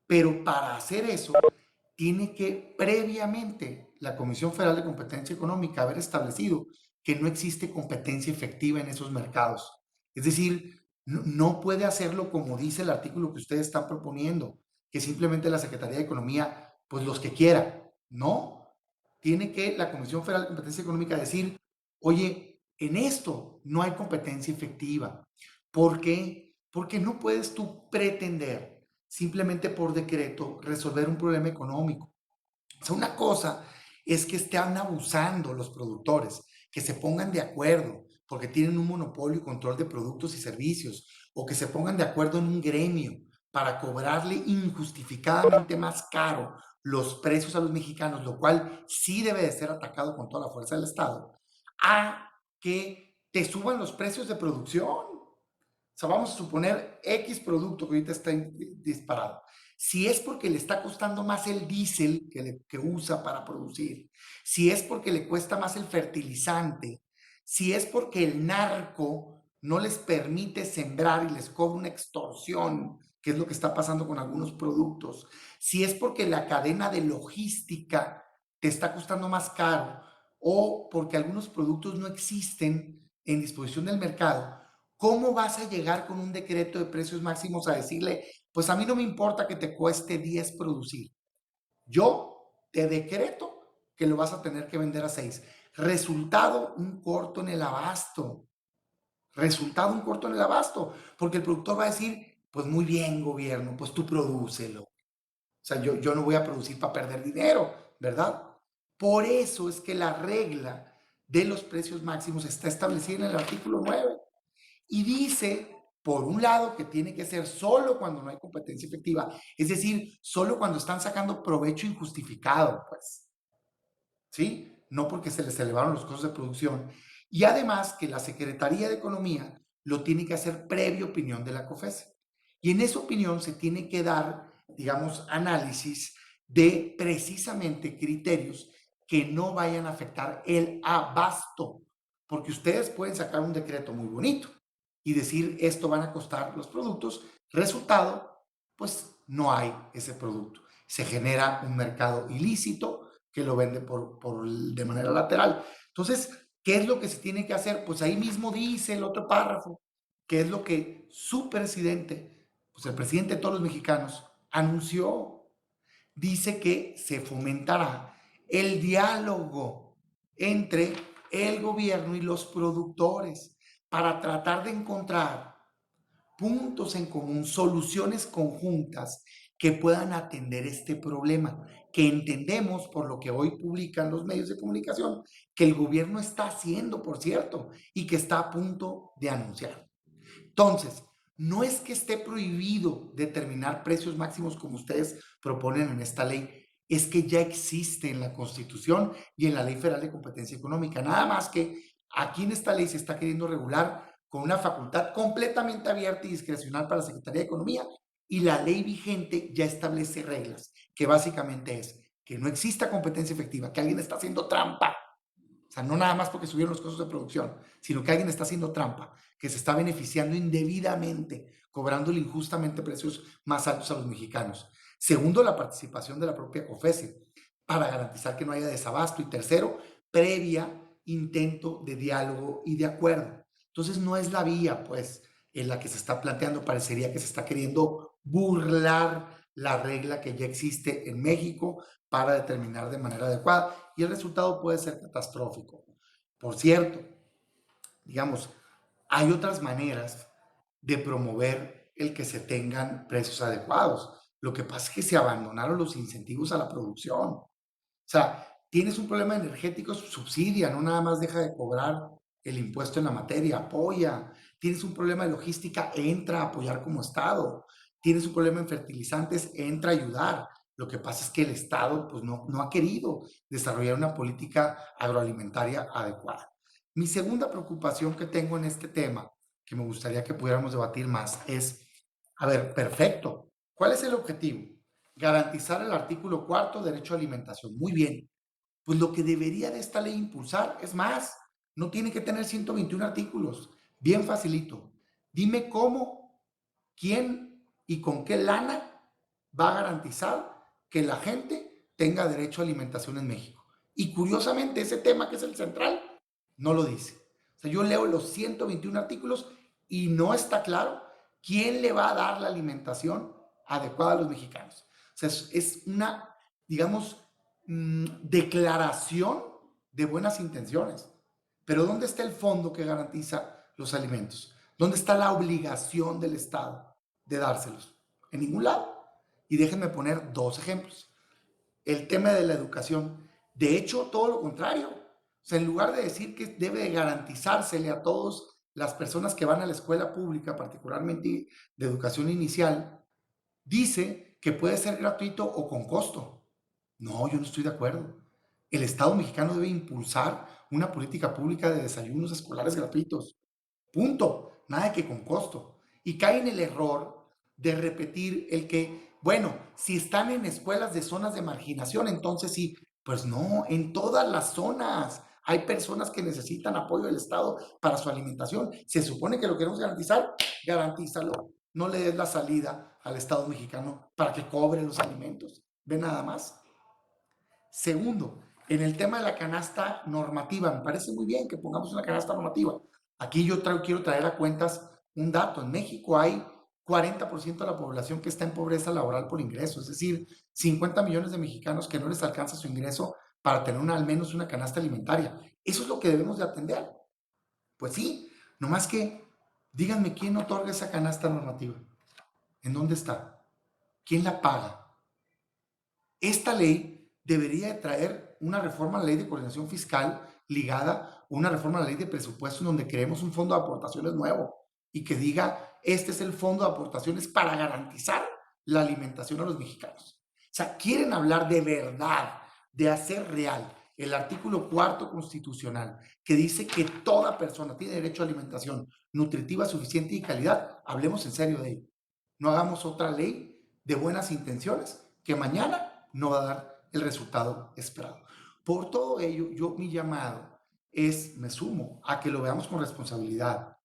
Pero para hacer eso, tiene que previamente la Comisión Federal de Competencia Económica haber establecido que no existe competencia efectiva en esos mercados. Es decir, no puede hacerlo como dice el artículo que ustedes están proponiendo, que simplemente la Secretaría de Economía, pues los que quiera. No, tiene que la Comisión Federal de Competencia Económica decir, oye, en esto no hay competencia efectiva. ¿Por qué? Porque no puedes tú pretender simplemente por decreto resolver un problema económico. O sea, una cosa es que estén abusando los productores, que se pongan de acuerdo porque tienen un monopolio y control de productos y servicios, o que se pongan de acuerdo en un gremio para cobrarle injustificadamente más caro los precios a los mexicanos, lo cual sí debe de ser atacado con toda la fuerza del Estado, a que te suban los precios de producción. O sea, vamos a suponer X producto que ahorita está disparado. Si es porque le está costando más el diésel que usa para producir, si es porque le cuesta más el fertilizante, si es porque el narco no les permite sembrar y les cobra una extorsión, que es lo que está pasando con algunos productos, si es porque la cadena de logística te está costando más caro o porque algunos productos no existen en disposición del mercado, ¿cómo vas a llegar con un decreto de precios máximos a decirle, pues a mí no me importa que te cueste 10 producir? Yo te decreto que lo vas a tener que vender a 6. Resultado, un corto en el abasto. Resultado, un corto en el abasto. Porque el productor va a decir, pues muy bien, gobierno, pues tú prodúcelo. O sea, yo no voy a producir para perder dinero, ¿verdad? Por eso es que la regla de los precios máximos está establecida en el artículo 9. Y dice, por un lado, que tiene que ser solo cuando no hay competencia efectiva, es decir, solo cuando están sacando provecho injustificado, pues, ¿sí? No porque se les elevaron los costos de producción. Y además que la Secretaría de Economía lo tiene que hacer previa opinión de la COFECE. Y en esa opinión se tiene que dar, digamos, análisis de precisamente criterios que no vayan a afectar el abasto, porque ustedes pueden sacar un decreto muy bonito y decir esto van a costar los productos, resultado, pues no hay ese producto. se genera un mercado ilícito que lo vende de manera lateral. Entonces, ¿qué es lo que se tiene que hacer? Pues ahí mismo dice el otro párrafo, que es lo que su presidente, pues el presidente de todos los mexicanos, anunció. Dice que se fomentará el diálogo entre el gobierno y los productores para tratar de encontrar puntos en común, soluciones conjuntas que puedan atender este problema, que entendemos, por lo que hoy publican los medios de comunicación, que el gobierno está haciendo, por cierto, y que está a punto de anunciar. Entonces, no es que esté prohibido determinar precios máximos como ustedes proponen en esta ley, es que ya existe en la Constitución y en la Ley Federal de Competencia Económica. Nada más que aquí en esta ley se está queriendo regular con una facultad completamente abierta y discrecional para la Secretaría de Economía, y la ley vigente ya establece reglas, que básicamente es que no exista competencia efectiva, que alguien está haciendo trampa. O sea, no nada más porque subieron los costos de producción, sino que alguien está haciendo trampa, que se está beneficiando indebidamente, cobrándole injustamente precios más altos a los mexicanos. Segundo, la participación de la propia COFECE para garantizar que no haya desabasto. Y tercero, previa intento de diálogo y de acuerdo. Entonces, no es la vía, pues, en la que se está planteando. Parecería que se está queriendo burlar la regla que ya existe en México para determinar de manera adecuada, y el resultado puede ser catastrófico. Por cierto, digamos, hay otras maneras de promover el que se tengan precios adecuados. Lo que pasa es que se abandonaron los incentivos a la producción. O sea, tienes un problema energético, subsidia, no nada más deja de cobrar el impuesto en la materia, apoya. Tienes un problema de logística, entra a apoyar como Estado. Tienes un problema en fertilizantes, entra a ayudar. Lo que pasa es que el Estado pues, no ha querido desarrollar una política agroalimentaria adecuada. Mi segunda preocupación que tengo en este tema, que me gustaría que pudiéramos debatir más, es, a ver, perfecto, ¿cuál es el objetivo? Garantizar el artículo 4, derecho a alimentación. Muy bien, pues lo que debería de esta ley impulsar es más, no tiene que tener 121 artículos, bien facilito. Dime cómo, quién y con qué lana va a garantizar que la gente tenga derecho a alimentación en México. Y curiosamente, ese tema que es el central, no lo dice. O sea, yo leo los 121 artículos y no está claro quién le va a dar la alimentación adecuada a los mexicanos. O sea, es una, digamos, declaración de buenas intenciones. Pero ¿dónde está el fondo que garantiza los alimentos? ¿Dónde está la obligación del Estado de dárselos? En ningún lado. Y déjenme poner dos ejemplos. El tema de la educación. De hecho, todo lo contrario. O sea, en lugar de decir que debe de garantizársele a todas las personas que van a la escuela pública, particularmente de educación inicial, dice que puede ser gratuito o con costo. No, yo no estoy de acuerdo. El Estado mexicano debe impulsar una política pública de desayunos escolares gratuitos. Punto. Nada de que con costo. Y cae en el error de repetir el que, bueno, si están en escuelas de zonas de marginación, entonces sí. Pues no, en todas las zonas hay personas que necesitan apoyo del Estado para su alimentación. Se supone que lo queremos garantizar, garantízalo. No le des la salida al Estado mexicano para que cobre los alimentos. ¿Ve nada más? Segundo, en el tema de la canasta normativa, me parece muy bien que pongamos una canasta normativa. Aquí yo quiero traer a cuentas un dato. En México hay 40% de la población que está en pobreza laboral por ingreso, es decir, 50 millones de mexicanos que no les alcanza su ingreso para tener al menos una canasta alimentaria. Eso es lo que debemos de atender. Pues sí, nomás que díganme quién otorga esa canasta normativa. ¿En dónde está? ¿Quién la paga? Esta ley debería de traer una reforma a la ley de coordinación fiscal ligada a una reforma a la ley de presupuesto en donde creemos un fondo de aportaciones nuevo y que diga, este es el fondo de aportaciones para garantizar la alimentación a los mexicanos. O sea, quieren hablar de verdad, de hacer real el artículo 4 constitucional que dice que toda persona tiene derecho a alimentación nutritiva, suficiente y calidad. Hablemos en serio de ello. No hagamos otra ley de buenas intenciones que mañana no va a dar el resultado esperado. Por todo ello, mi llamado es, me sumo a que lo veamos con responsabilidad.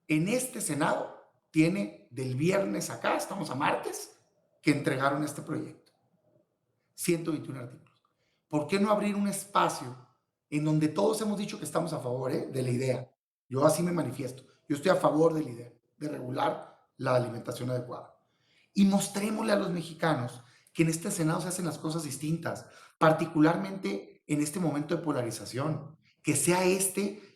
En este Senado tiene del viernes acá, estamos a martes, que entregaron este proyecto. 121 artículos. ¿Por qué no abrir un espacio en donde todos hemos dicho que estamos a favor de la idea? Yo así me manifiesto. Yo estoy a favor de la idea de regular la alimentación adecuada. Y mostrémosle a los mexicanos que en este Senado se hacen las cosas distintas, particularmente en este momento de polarización. Que sea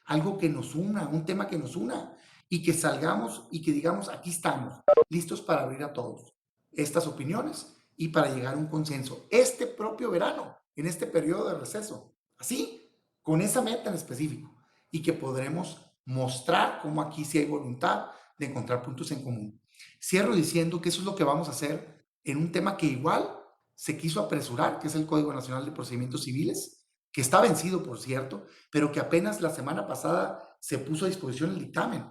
algo que nos una, un tema que nos una, y que salgamos y que digamos, aquí estamos, listos para abrir a todos estas opiniones y para llegar a un consenso este propio verano, en este periodo de receso, así, con esa meta en específico, y que podremos mostrar cómo aquí sí hay voluntad de encontrar puntos en común. Cierro diciendo que eso es lo que vamos a hacer en un tema que igual se quiso apresurar, que es el Código Nacional de Procedimientos Civiles, que está vencido, por cierto, pero que apenas la semana pasada se puso a disposición el dictamen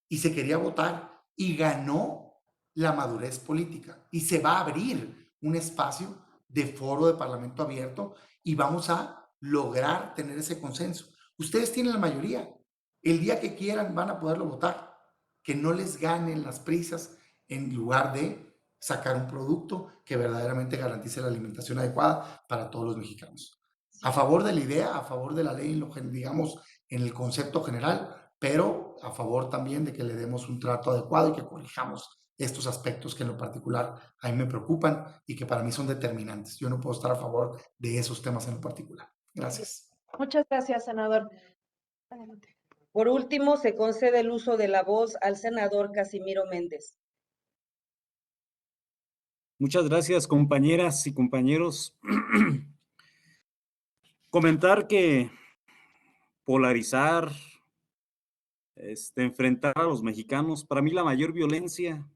y se quería votar y ganó la madurez política y se va a abrir un espacio de foro de Parlamento abierto y vamos a lograr tener ese consenso. Ustedes tienen la mayoría. El día que quieran van a poderlo votar. Que no les ganen las prisas en lugar de sacar un producto que verdaderamente garantice la alimentación adecuada para todos los mexicanos. A favor de la idea, a favor de la ley, digamos, en el concepto general, pero a favor también de que le demos un trato adecuado y que corrijamos estos aspectos que en lo particular a mí me preocupan y que para mí son determinantes. Yo no puedo estar a favor de esos temas en lo particular. Gracias. Muchas gracias, senador. Adelante. Por último, se concede el uso de la voz al senador Casimiro Méndez. Muchas gracias, compañeras y compañeros. Comentar que polarizar, enfrentar a los mexicanos, para mí la mayor violencia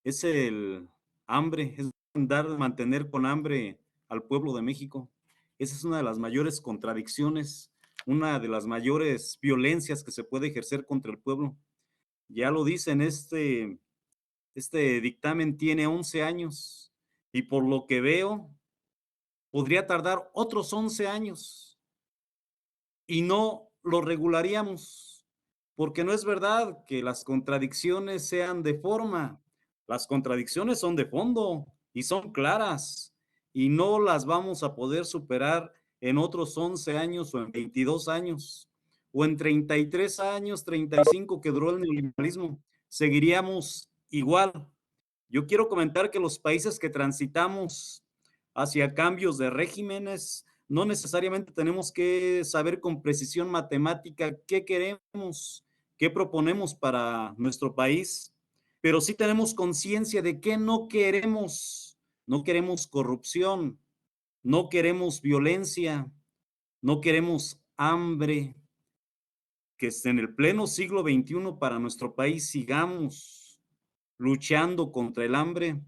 es el hambre, es mantener con hambre al pueblo de México. Esa es una de las mayores contradicciones, una de las mayores violencias que se puede ejercer contra el pueblo. Ya lo dicen, este dictamen tiene 11 años y por lo que veo, podría tardar otros 11 años y no lo regularíamos, porque no es verdad que las contradicciones sean de forma, las contradicciones son de fondo y son claras y no las vamos a poder superar en otros 11 años o en 22 años o en 33 años, 35 que duró el neoliberalismo, seguiríamos igual. Yo quiero comentar que los países que transitamos hacia cambios de regímenes, no necesariamente tenemos que saber con precisión matemática qué queremos, qué proponemos para nuestro país, pero sí tenemos conciencia de que no queremos. No queremos corrupción, no queremos violencia, no queremos hambre. Que en el pleno siglo XXI para nuestro país sigamos luchando contra el hambre,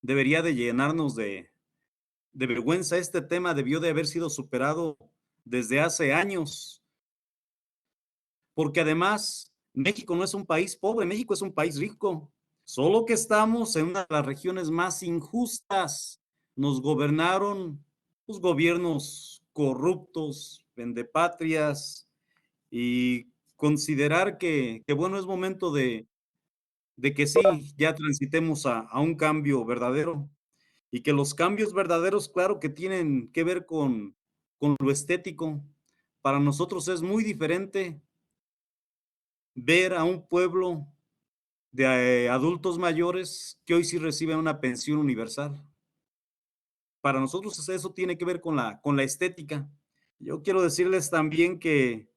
debería de llenarnos de vergüenza. Este tema debió de haber sido superado desde hace años, porque además México no es un país pobre, México es un país rico, solo que estamos en una de las regiones más injustas. Nos gobernaron los gobiernos corruptos, vendepatrias, y considerar que bueno, es momento de que sí, ya transitemos a un cambio verdadero. Y que los cambios verdaderos, claro que tienen que ver con lo estético. Para nosotros es muy diferente ver a un pueblo de adultos mayores que hoy sí reciben una pensión universal. Para nosotros eso tiene que ver con la estética. Yo quiero decirles también que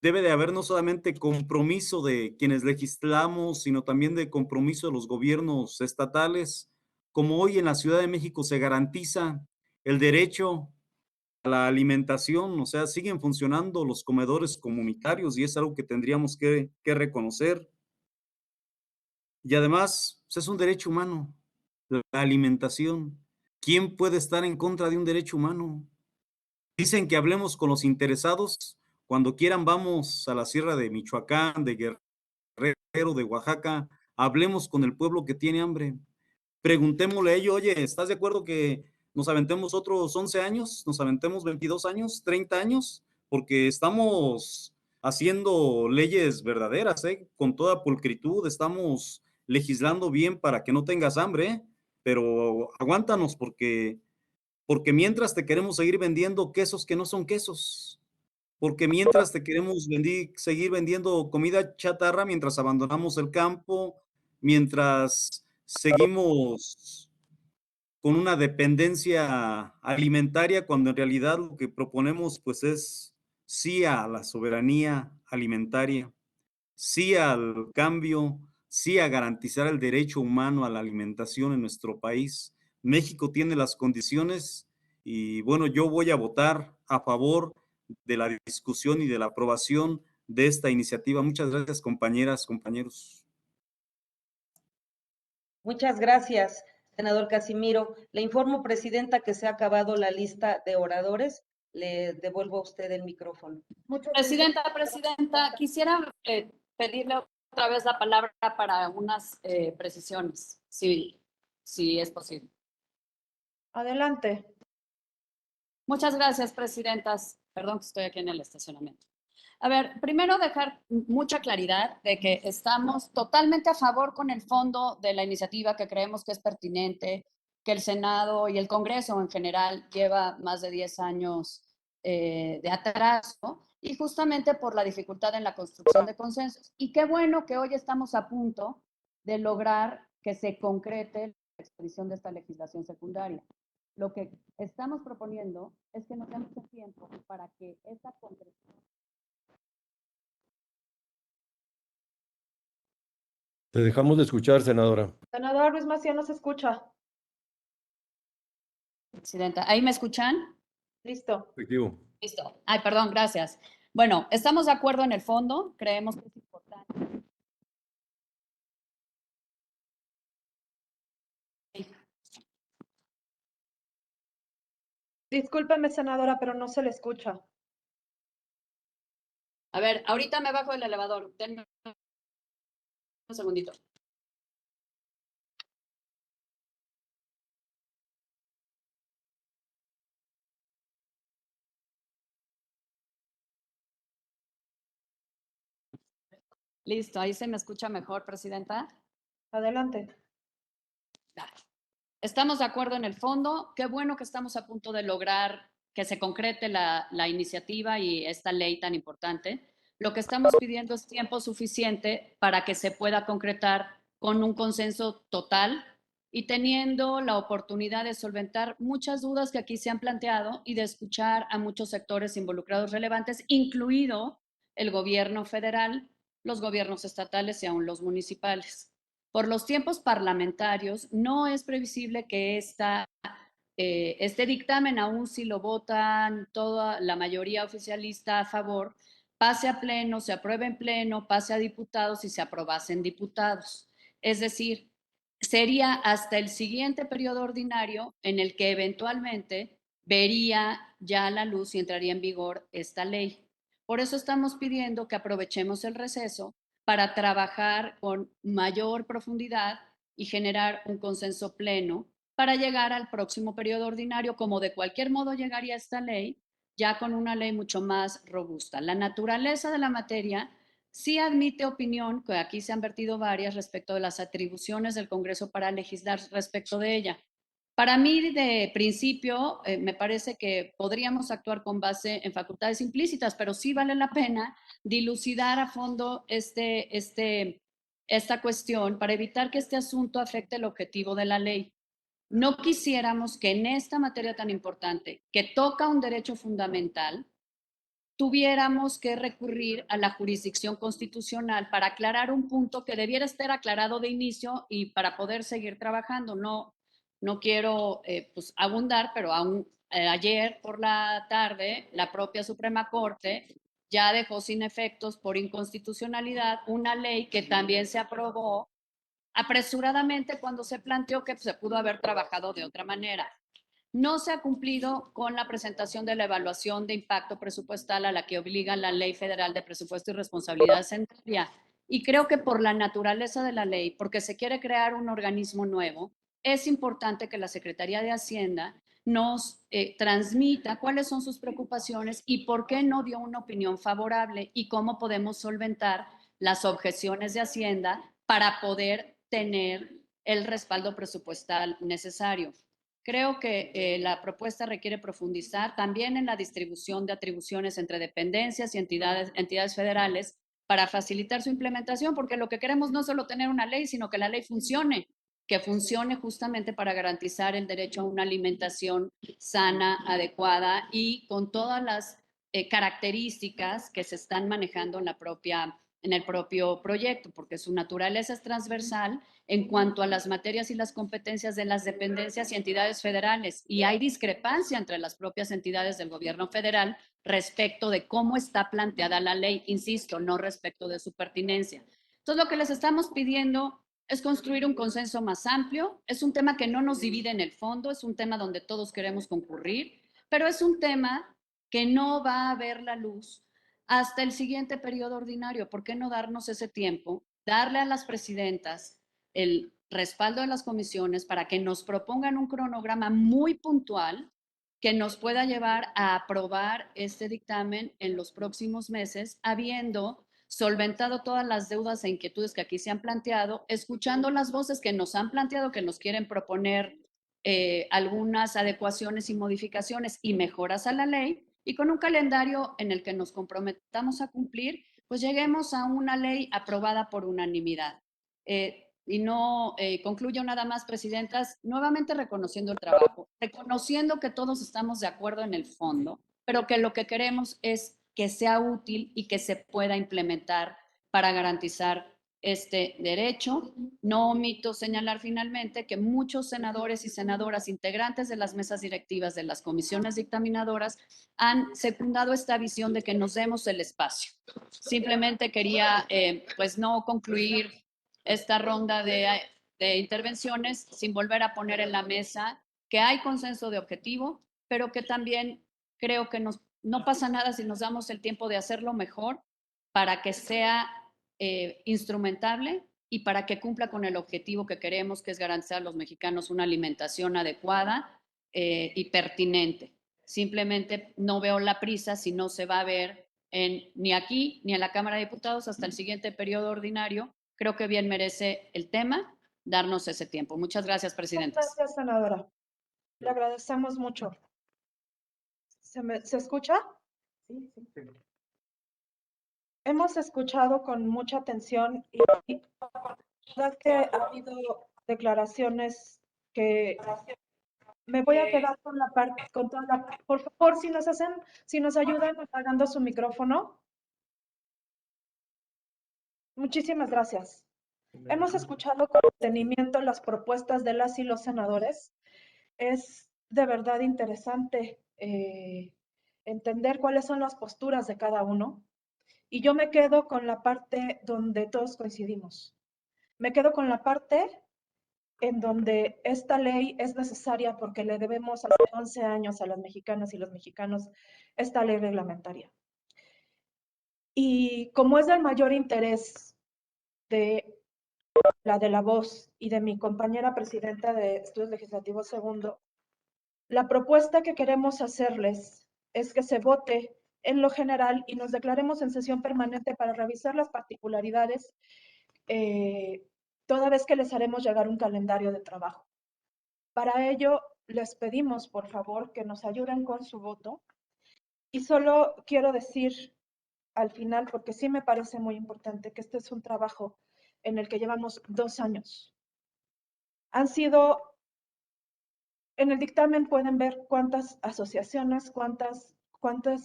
debe de haber no solamente compromiso de quienes legislamos, sino también de compromiso de los gobiernos estatales. Como hoy en la Ciudad de México se garantiza el derecho a la alimentación, o sea, siguen funcionando los comedores comunitarios y es algo que tendríamos que reconocer. Y además, pues es un derecho humano, la alimentación. ¿Quién puede estar en contra de un derecho humano? Dicen que hablemos con los interesados. Cuando quieran vamos a la Sierra de Michoacán, de Guerrero, de Oaxaca. Hablemos con el pueblo que tiene hambre. Preguntémosle a ellos, oye, ¿estás de acuerdo que nos aventemos otros 11 años? ¿Nos aventemos 22 años, 30 años? Porque estamos haciendo leyes verdaderas, con toda pulcritud, estamos legislando bien para que no tengas hambre, ¿eh? Pero aguántanos porque mientras te queremos seguir vendiendo quesos que no son quesos, porque mientras te queremos seguir vendiendo comida chatarra mientras abandonamos el campo, mientras seguimos con una dependencia alimentaria, cuando en realidad lo que proponemos pues es sí a la soberanía alimentaria, sí al cambio, sí a garantizar el derecho humano a la alimentación en nuestro país. México tiene las condiciones y bueno, yo voy a votar a favor de la discusión y de la aprobación de esta iniciativa. Muchas gracias, compañeras, compañeros. Muchas gracias, senador Casimiro. Le informo, presidenta, que se ha acabado la lista de oradores. Le devuelvo a usted el micrófono. Presidenta, quisiera pedirle otra vez la palabra para unas precisiones, si es posible. Adelante. Muchas gracias, presidentas. Perdón que estoy aquí en el estacionamiento. A ver, primero dejar mucha claridad de que estamos totalmente a favor con el fondo de la iniciativa, que creemos que es pertinente, que el Senado y el Congreso en general lleva más de 10 años de atraso, y justamente por la dificultad en la construcción de consensos. Y qué bueno que hoy estamos a punto de lograr que se concrete la expedición de esta legislación secundaria. Lo que estamos proponiendo es que nos demos el tiempo para que esta concreción. Te dejamos de escuchar, senadora. Senadora Ruiz Massieu, no se escucha. Presidenta, ¿ahí me escuchan? Listo. Efectivo. Listo. Ay, perdón, gracias. Bueno, estamos de acuerdo en el fondo, creemos que es importante. Discúlpeme, senadora, pero no se le escucha. A ver, ahorita me bajo del elevador. Denme un segundito. Listo, ahí se me escucha mejor, presidenta. Adelante. Estamos de acuerdo en el fondo. Qué bueno que estamos a punto de lograr que se concrete la iniciativa y esta ley tan importante. Lo que estamos pidiendo es tiempo suficiente para que se pueda concretar con un consenso total y teniendo la oportunidad de solventar muchas dudas que aquí se han planteado y de escuchar a muchos sectores involucrados relevantes, incluido el gobierno federal, los gobiernos estatales y aún los municipales. Por los tiempos parlamentarios, no es previsible que este dictamen, aún si lo votan toda la mayoría oficialista a favor, pase a pleno, se apruebe en pleno, pase a diputados y se aprobase en diputados. Es decir, sería hasta el siguiente periodo ordinario en el que eventualmente vería ya la luz y entraría en vigor esta ley. Por eso estamos pidiendo que aprovechemos el receso para trabajar con mayor profundidad y generar un consenso pleno para llegar al próximo periodo ordinario, como de cualquier modo llegaría esta ley, ya con una ley mucho más robusta. La naturaleza de la materia sí admite opinión, que aquí se han vertido varias respecto de las atribuciones del Congreso para legislar respecto de ella. Para mí, de principio, me parece que podríamos actuar con base en facultades implícitas, pero sí vale la pena dilucidar a fondo esta cuestión para evitar que este asunto afecte el objetivo de la ley. No quisiéramos que en esta materia tan importante, que toca un derecho fundamental, tuviéramos que recurrir a la jurisdicción constitucional para aclarar un punto que debiera estar aclarado de inicio y para poder seguir trabajando. No quiero abundar, pero aún ayer por la tarde la propia Suprema Corte ya dejó sin efectos por inconstitucionalidad una ley que también se aprobó apresuradamente cuando se planteó que se pudo haber trabajado de otra manera. No se ha cumplido con la presentación de la evaluación de impacto presupuestal a la que obliga la Ley Federal de Presupuesto y Responsabilidad Central. Y creo que por la naturaleza de la ley, porque se quiere crear un organismo nuevo, es importante que la Secretaría de Hacienda nos transmita cuáles son sus preocupaciones y por qué no dio una opinión favorable y cómo podemos solventar las objeciones de Hacienda para poder tener el respaldo presupuestal necesario. Creo que la propuesta requiere profundizar también en la distribución de atribuciones entre dependencias y entidades federales para facilitar su implementación, porque lo que queremos no es solo tener una ley, sino que la ley funcione, que funcione justamente para garantizar el derecho a una alimentación sana, adecuada y con todas las características que se están manejando en el propio proyecto, porque su naturaleza es transversal en cuanto a las materias y las competencias de las dependencias y entidades federales. Y hay discrepancia entre las propias entidades del gobierno federal respecto de cómo está planteada la ley, insisto, no respecto de su pertinencia. Entonces, lo que les estamos pidiendo es construir un consenso más amplio. Es un tema que no nos divide en el fondo, es un tema donde todos queremos concurrir, pero es un tema que no va a ver la luz hasta el siguiente periodo ordinario. ¿Por qué no darnos ese tiempo? Darle a las presidentas el respaldo de las comisiones para que nos propongan un cronograma muy puntual que nos pueda llevar a aprobar este dictamen en los próximos meses, habiendo solventado todas las deudas e inquietudes que aquí se han planteado, escuchando las voces que nos han planteado, que nos quieren proponer algunas adecuaciones y modificaciones y mejoras a la ley, y con un calendario en el que nos comprometamos a cumplir, pues lleguemos a una ley aprobada por unanimidad. Y no concluyo nada más, presidentas, nuevamente reconociendo el trabajo, reconociendo que todos estamos de acuerdo en el fondo, pero que lo que queremos es que sea útil y que se pueda implementar para garantizar este derecho. No omito señalar finalmente que muchos senadores y senadoras integrantes de las mesas directivas de las comisiones dictaminadoras han secundado esta visión de que nos demos el espacio. Simplemente quería pues no concluir esta ronda de intervenciones sin volver a poner en la mesa que hay consenso de objetivo, pero que también creo que no pasa nada si nos damos el tiempo de hacerlo mejor para que sea instrumentable y para que cumpla con el objetivo que queremos, que es garantizar a los mexicanos una alimentación adecuada y pertinente. Simplemente no veo la prisa si no se va a ver ni aquí ni en la Cámara de Diputados hasta el siguiente periodo ordinario. Creo que bien merece el tema darnos ese tiempo. Muchas gracias, presidenta. Gracias, senadora. Le agradecemos mucho. ¿Se escucha? Sí, sí. Hemos escuchado con mucha atención y la verdad que ha habido declaraciones que me voy a quedar con la parte, con toda la, por favor, si nos ayudan apagando su micrófono. Muchísimas gracias. Hemos escuchado con detenimiento las propuestas de las y los senadores. Es de verdad interesante entender cuáles son las posturas de cada uno. Y yo me quedo con la parte donde todos coincidimos. Me quedo con la parte en donde esta ley es necesaria porque le debemos hace 11 años a las mexicanas y los mexicanos esta ley reglamentaria. Y como es del mayor interés de la voz y de mi compañera presidenta de Estudios Legislativos Segundo, la propuesta que queremos hacerles es que se vote en lo general y nos declaremos en sesión permanente para revisar las particularidades, toda vez que les haremos llegar un calendario de trabajo. Para ello, les pedimos, por favor, que nos ayuden con su voto. Y solo quiero decir al final, porque sí me parece muy importante, que este es un trabajo en el que llevamos 2 años. Han sido, en el dictamen pueden ver cuántas asociaciones, cuántas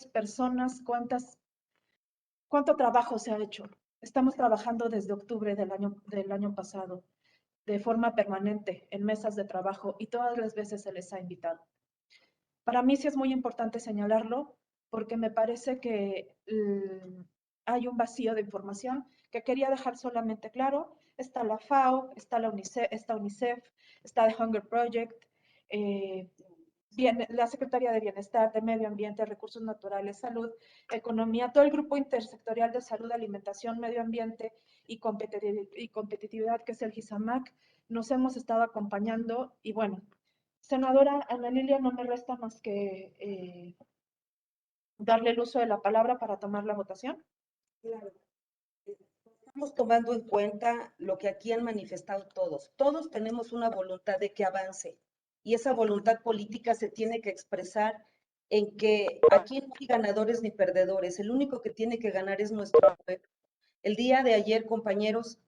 personas, cuánto trabajo se ha hecho. Estamos trabajando desde octubre del año pasado, de forma permanente, en mesas de trabajo, y todas las veces se les ha invitado. Para mí sí es muy importante señalarlo, porque me parece que hay un vacío de información que quería dejar solamente claro. Está la FAO, está UNICEF, está The Hunger Project, la Secretaría de Bienestar, de Medio Ambiente, Recursos Naturales, Salud, Economía, todo el grupo intersectorial de Salud, Alimentación, Medio Ambiente y Competitividad, que es el GISAMAC. Nos hemos estado acompañando y bueno, senadora Ana Lilia, no me resta más que darle el uso de la palabra para tomar la votación. Claro. Estamos tomando en cuenta lo que aquí han manifestado todos. Todos tenemos una voluntad de que avance y esa voluntad política se tiene que expresar en que aquí no hay ganadores ni perdedores. El único que tiene que ganar es nuestro pueblo. El día de ayer, compañeros,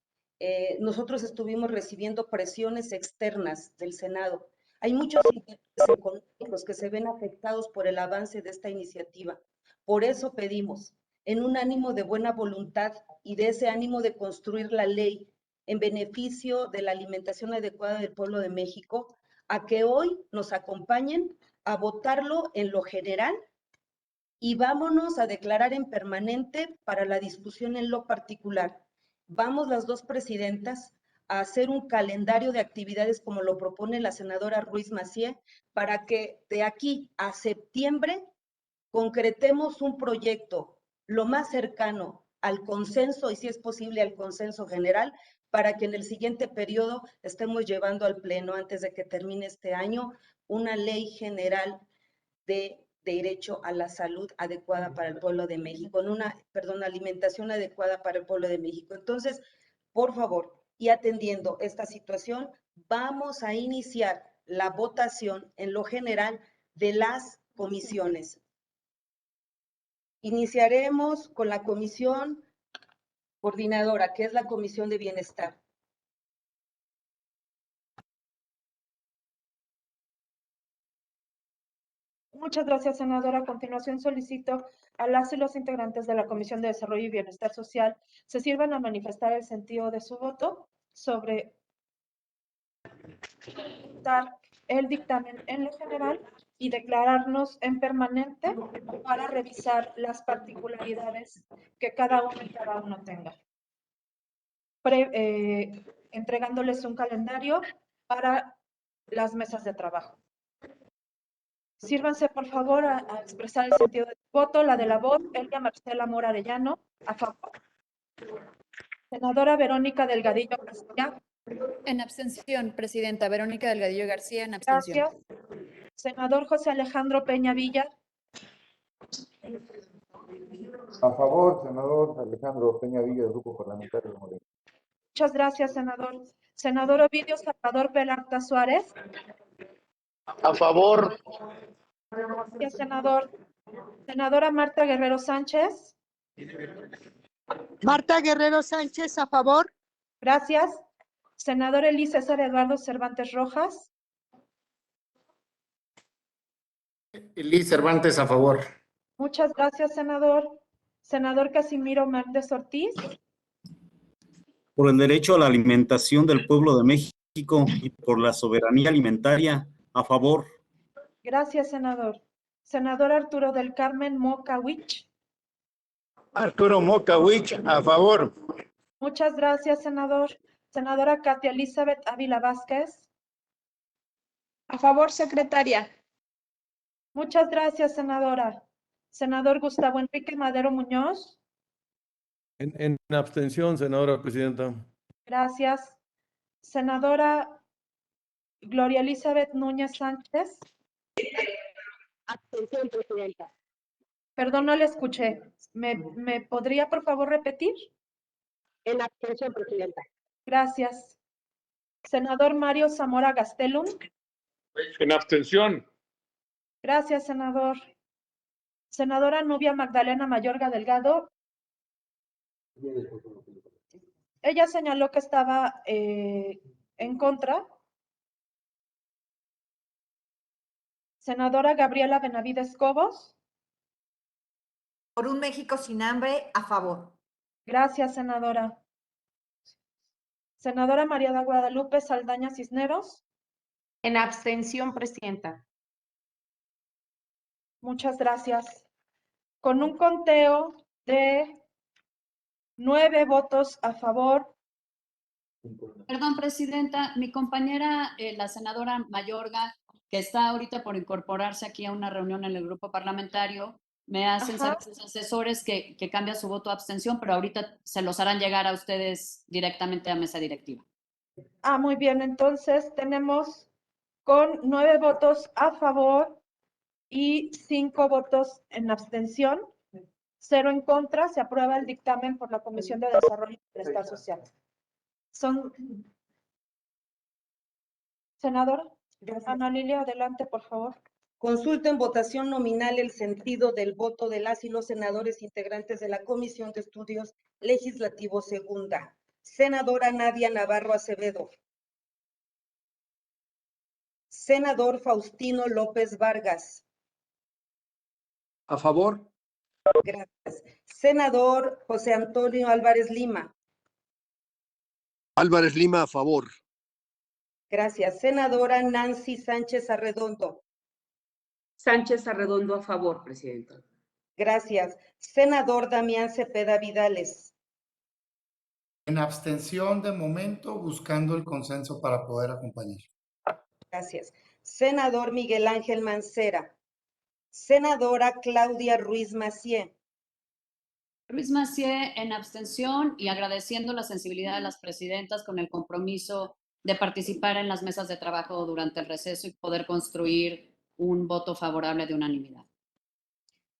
nosotros estuvimos recibiendo presiones externas del Senado. Hay muchos intereses económicos que se ven afectados por el avance de esta iniciativa. Por eso pedimos, en un ánimo de buena voluntad y de ese ánimo de construir la ley en beneficio de la alimentación adecuada del pueblo de México, a que hoy nos acompañen a votarlo en lo general y vámonos a declarar en permanente para la discusión en lo particular. Vamos las dos presidentas a hacer un calendario de actividades como lo propone la senadora Ruiz Massieu para que de aquí a septiembre concretemos un proyecto lo más cercano al consenso y si es posible al consenso general para que en el siguiente periodo estemos llevando al pleno antes de que termine este año una ley general de derecho a la salud adecuada para el pueblo de México, alimentación adecuada para el pueblo de México. Entonces, por favor, y atendiendo esta situación, vamos a iniciar la votación en lo general de las comisiones. Iniciaremos con la comisión coordinadora, que es la Comisión de Bienestar. Muchas gracias, senadora. A continuación solicito a las y los integrantes de la Comisión de Desarrollo y Bienestar Social se sirvan a manifestar el sentido de su voto sobre el dictamen en lo general y declararnos en permanente para revisar las particularidades que cada uno y cada uno tenga. Entregándoles un calendario para las mesas de trabajo. Sírvanse, por favor, a expresar el sentido de su voto. La de la voz, Elvia Marcela Mora Arellano, a favor. Senadora Verónica Delgadillo García. En abstención, presidenta. Verónica Delgadillo García, en abstención. Gracias. Senador José Alejandro Peña Villa. A favor, senador Alejandro Peña Villa, del Grupo Parlamentario de Morena. Muchas gracias, senador. Senador Ovidio Salvador Velarta Suárez. A favor. Gracias, senador. Senadora Marta Guerrero Sánchez. Marta Guerrero Sánchez, a favor. Gracias. Senador Elí César Eduardo Cervantes Rojas. Elí Cervantes, a favor. Muchas gracias, senador. Senador Casimiro Méndez Ortiz. Por el derecho a la alimentación del pueblo de México y por la soberanía alimentaria, a favor. Gracias, senador. Senador Arturo del Carmen Mocawich. Arturo Mocawich, a favor. Muchas gracias, senador. Senadora Katia Elizabeth Ávila Vázquez. A favor, secretaria. Muchas gracias, senadora. Senador Gustavo Enrique Madero Muñoz. En abstención, senadora presidenta. Gracias. Senadora Gloria Elizabeth Núñez Sánchez. Abstención, presidenta. Perdón, no le escuché. ¿Me podría, por favor, repetir? En abstención, presidenta. Gracias. Senador Mario Zamora Gastelum. En abstención. Gracias, senador. Senadora Nubia Magdalena Mayorga Delgado. Ella señaló que estaba en contra. Senadora Gabriela Benavides Cobos. Por un México sin hambre, a favor. Gracias, senadora. Senadora María de Guadalupe Saldaña Cisneros. En abstención, presidenta. Muchas gracias. Con un conteo de 9 votos a favor. Perdón, presidenta, mi compañera, la senadora Mayorga, que está ahorita por incorporarse aquí a una reunión en el grupo parlamentario, me hacen saber sus asesores que cambia su voto a abstención, pero ahorita se los harán llegar a ustedes directamente a mesa directiva. Ah, muy bien. Entonces tenemos con 9 votos a favor y 5 votos en abstención. 0 en contra, se aprueba el dictamen por la Comisión de Desarrollo y Bienestar Social. Senadora Ana Lilia, adelante, por favor. Consulta en votación nominal el sentido del voto de las y los senadores integrantes de la Comisión de Estudios Legislativos Segunda. Senadora Nadia Navarro Acevedo. Senador Faustino López Vargas. A favor. Gracias. Senador José Antonio Álvarez Lima. Álvarez Lima, a favor. Gracias. Senadora Nancy Sánchez Arredondo. Sánchez Arredondo, a favor, presidenta. Gracias. Senador Damián Cepeda Vidales. En abstención de momento, buscando el consenso para poder acompañar. Gracias. Senador Miguel Ángel Mancera. Senadora Claudia Ruiz Massieu. Ruiz Massieu en abstención y agradeciendo la sensibilidad de las presidentas con el compromiso de participar en las mesas de trabajo durante el receso y poder construir un voto favorable de unanimidad.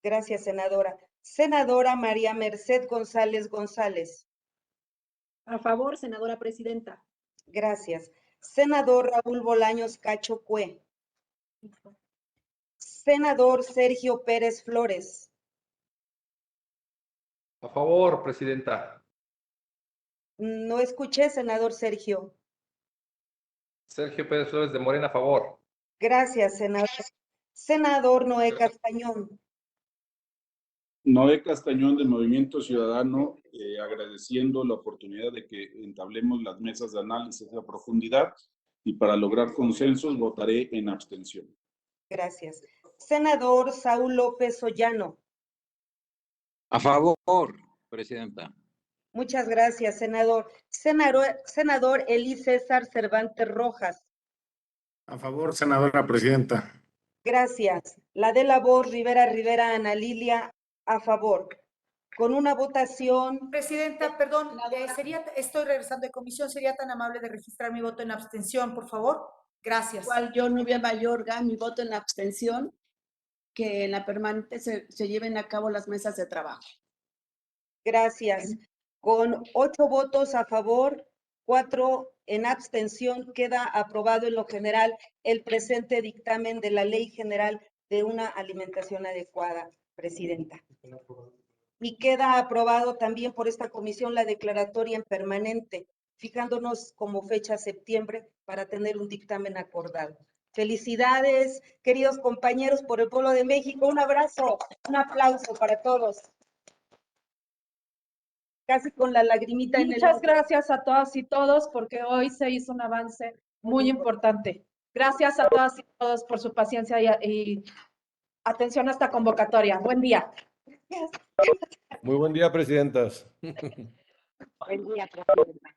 Gracias, senadora. Senadora María Merced González González. A favor, senadora presidenta. Gracias. Senador Raúl Bolaños Cacho Cue. Senador Sergio Pérez Flores. A favor, presidenta. No escuché, senador Sergio. Sergio Pérez Flores de Morena, a favor. Gracias, senador. Senador Noé Castañón. Noé Castañón del Movimiento Ciudadano, agradeciendo la oportunidad de que entablemos las mesas de análisis a profundidad y para lograr consensos votaré en abstención. Gracias. Senador Saúl López Ollano. A favor, presidenta. Muchas gracias, senador. Senador Elí César Cervantes Rojas. A favor, senadora presidenta. Gracias. La de la voz, Rivera Ana Lilia, a favor. Con una votación. Presidenta, perdón, estoy regresando de comisión, sería tan amable de registrar mi voto en abstención, por favor. Gracias. Igual yo, Nubia Mayorga, mi voto en abstención, que en la permanente se lleven a cabo las mesas de trabajo. Gracias. Con 8 votos a favor, 4 en abstención, queda aprobado en lo general el presente dictamen de la Ley General de una Alimentación Adecuada, presidenta. Y queda aprobado también por esta comisión la declaratoria en permanente, fijándonos como fecha septiembre para tener un dictamen acordado. Felicidades, queridos compañeros, por el pueblo de México. Un abrazo, un aplauso para todos. Casi con la lagrimita en el Muchas ojo. gracias a todas y todos porque hoy se hizo un avance muy importante. Gracias a todas y todos por su paciencia y atención a esta convocatoria. Buen día. Muy buen día, presidentas. Buen día, presidenta.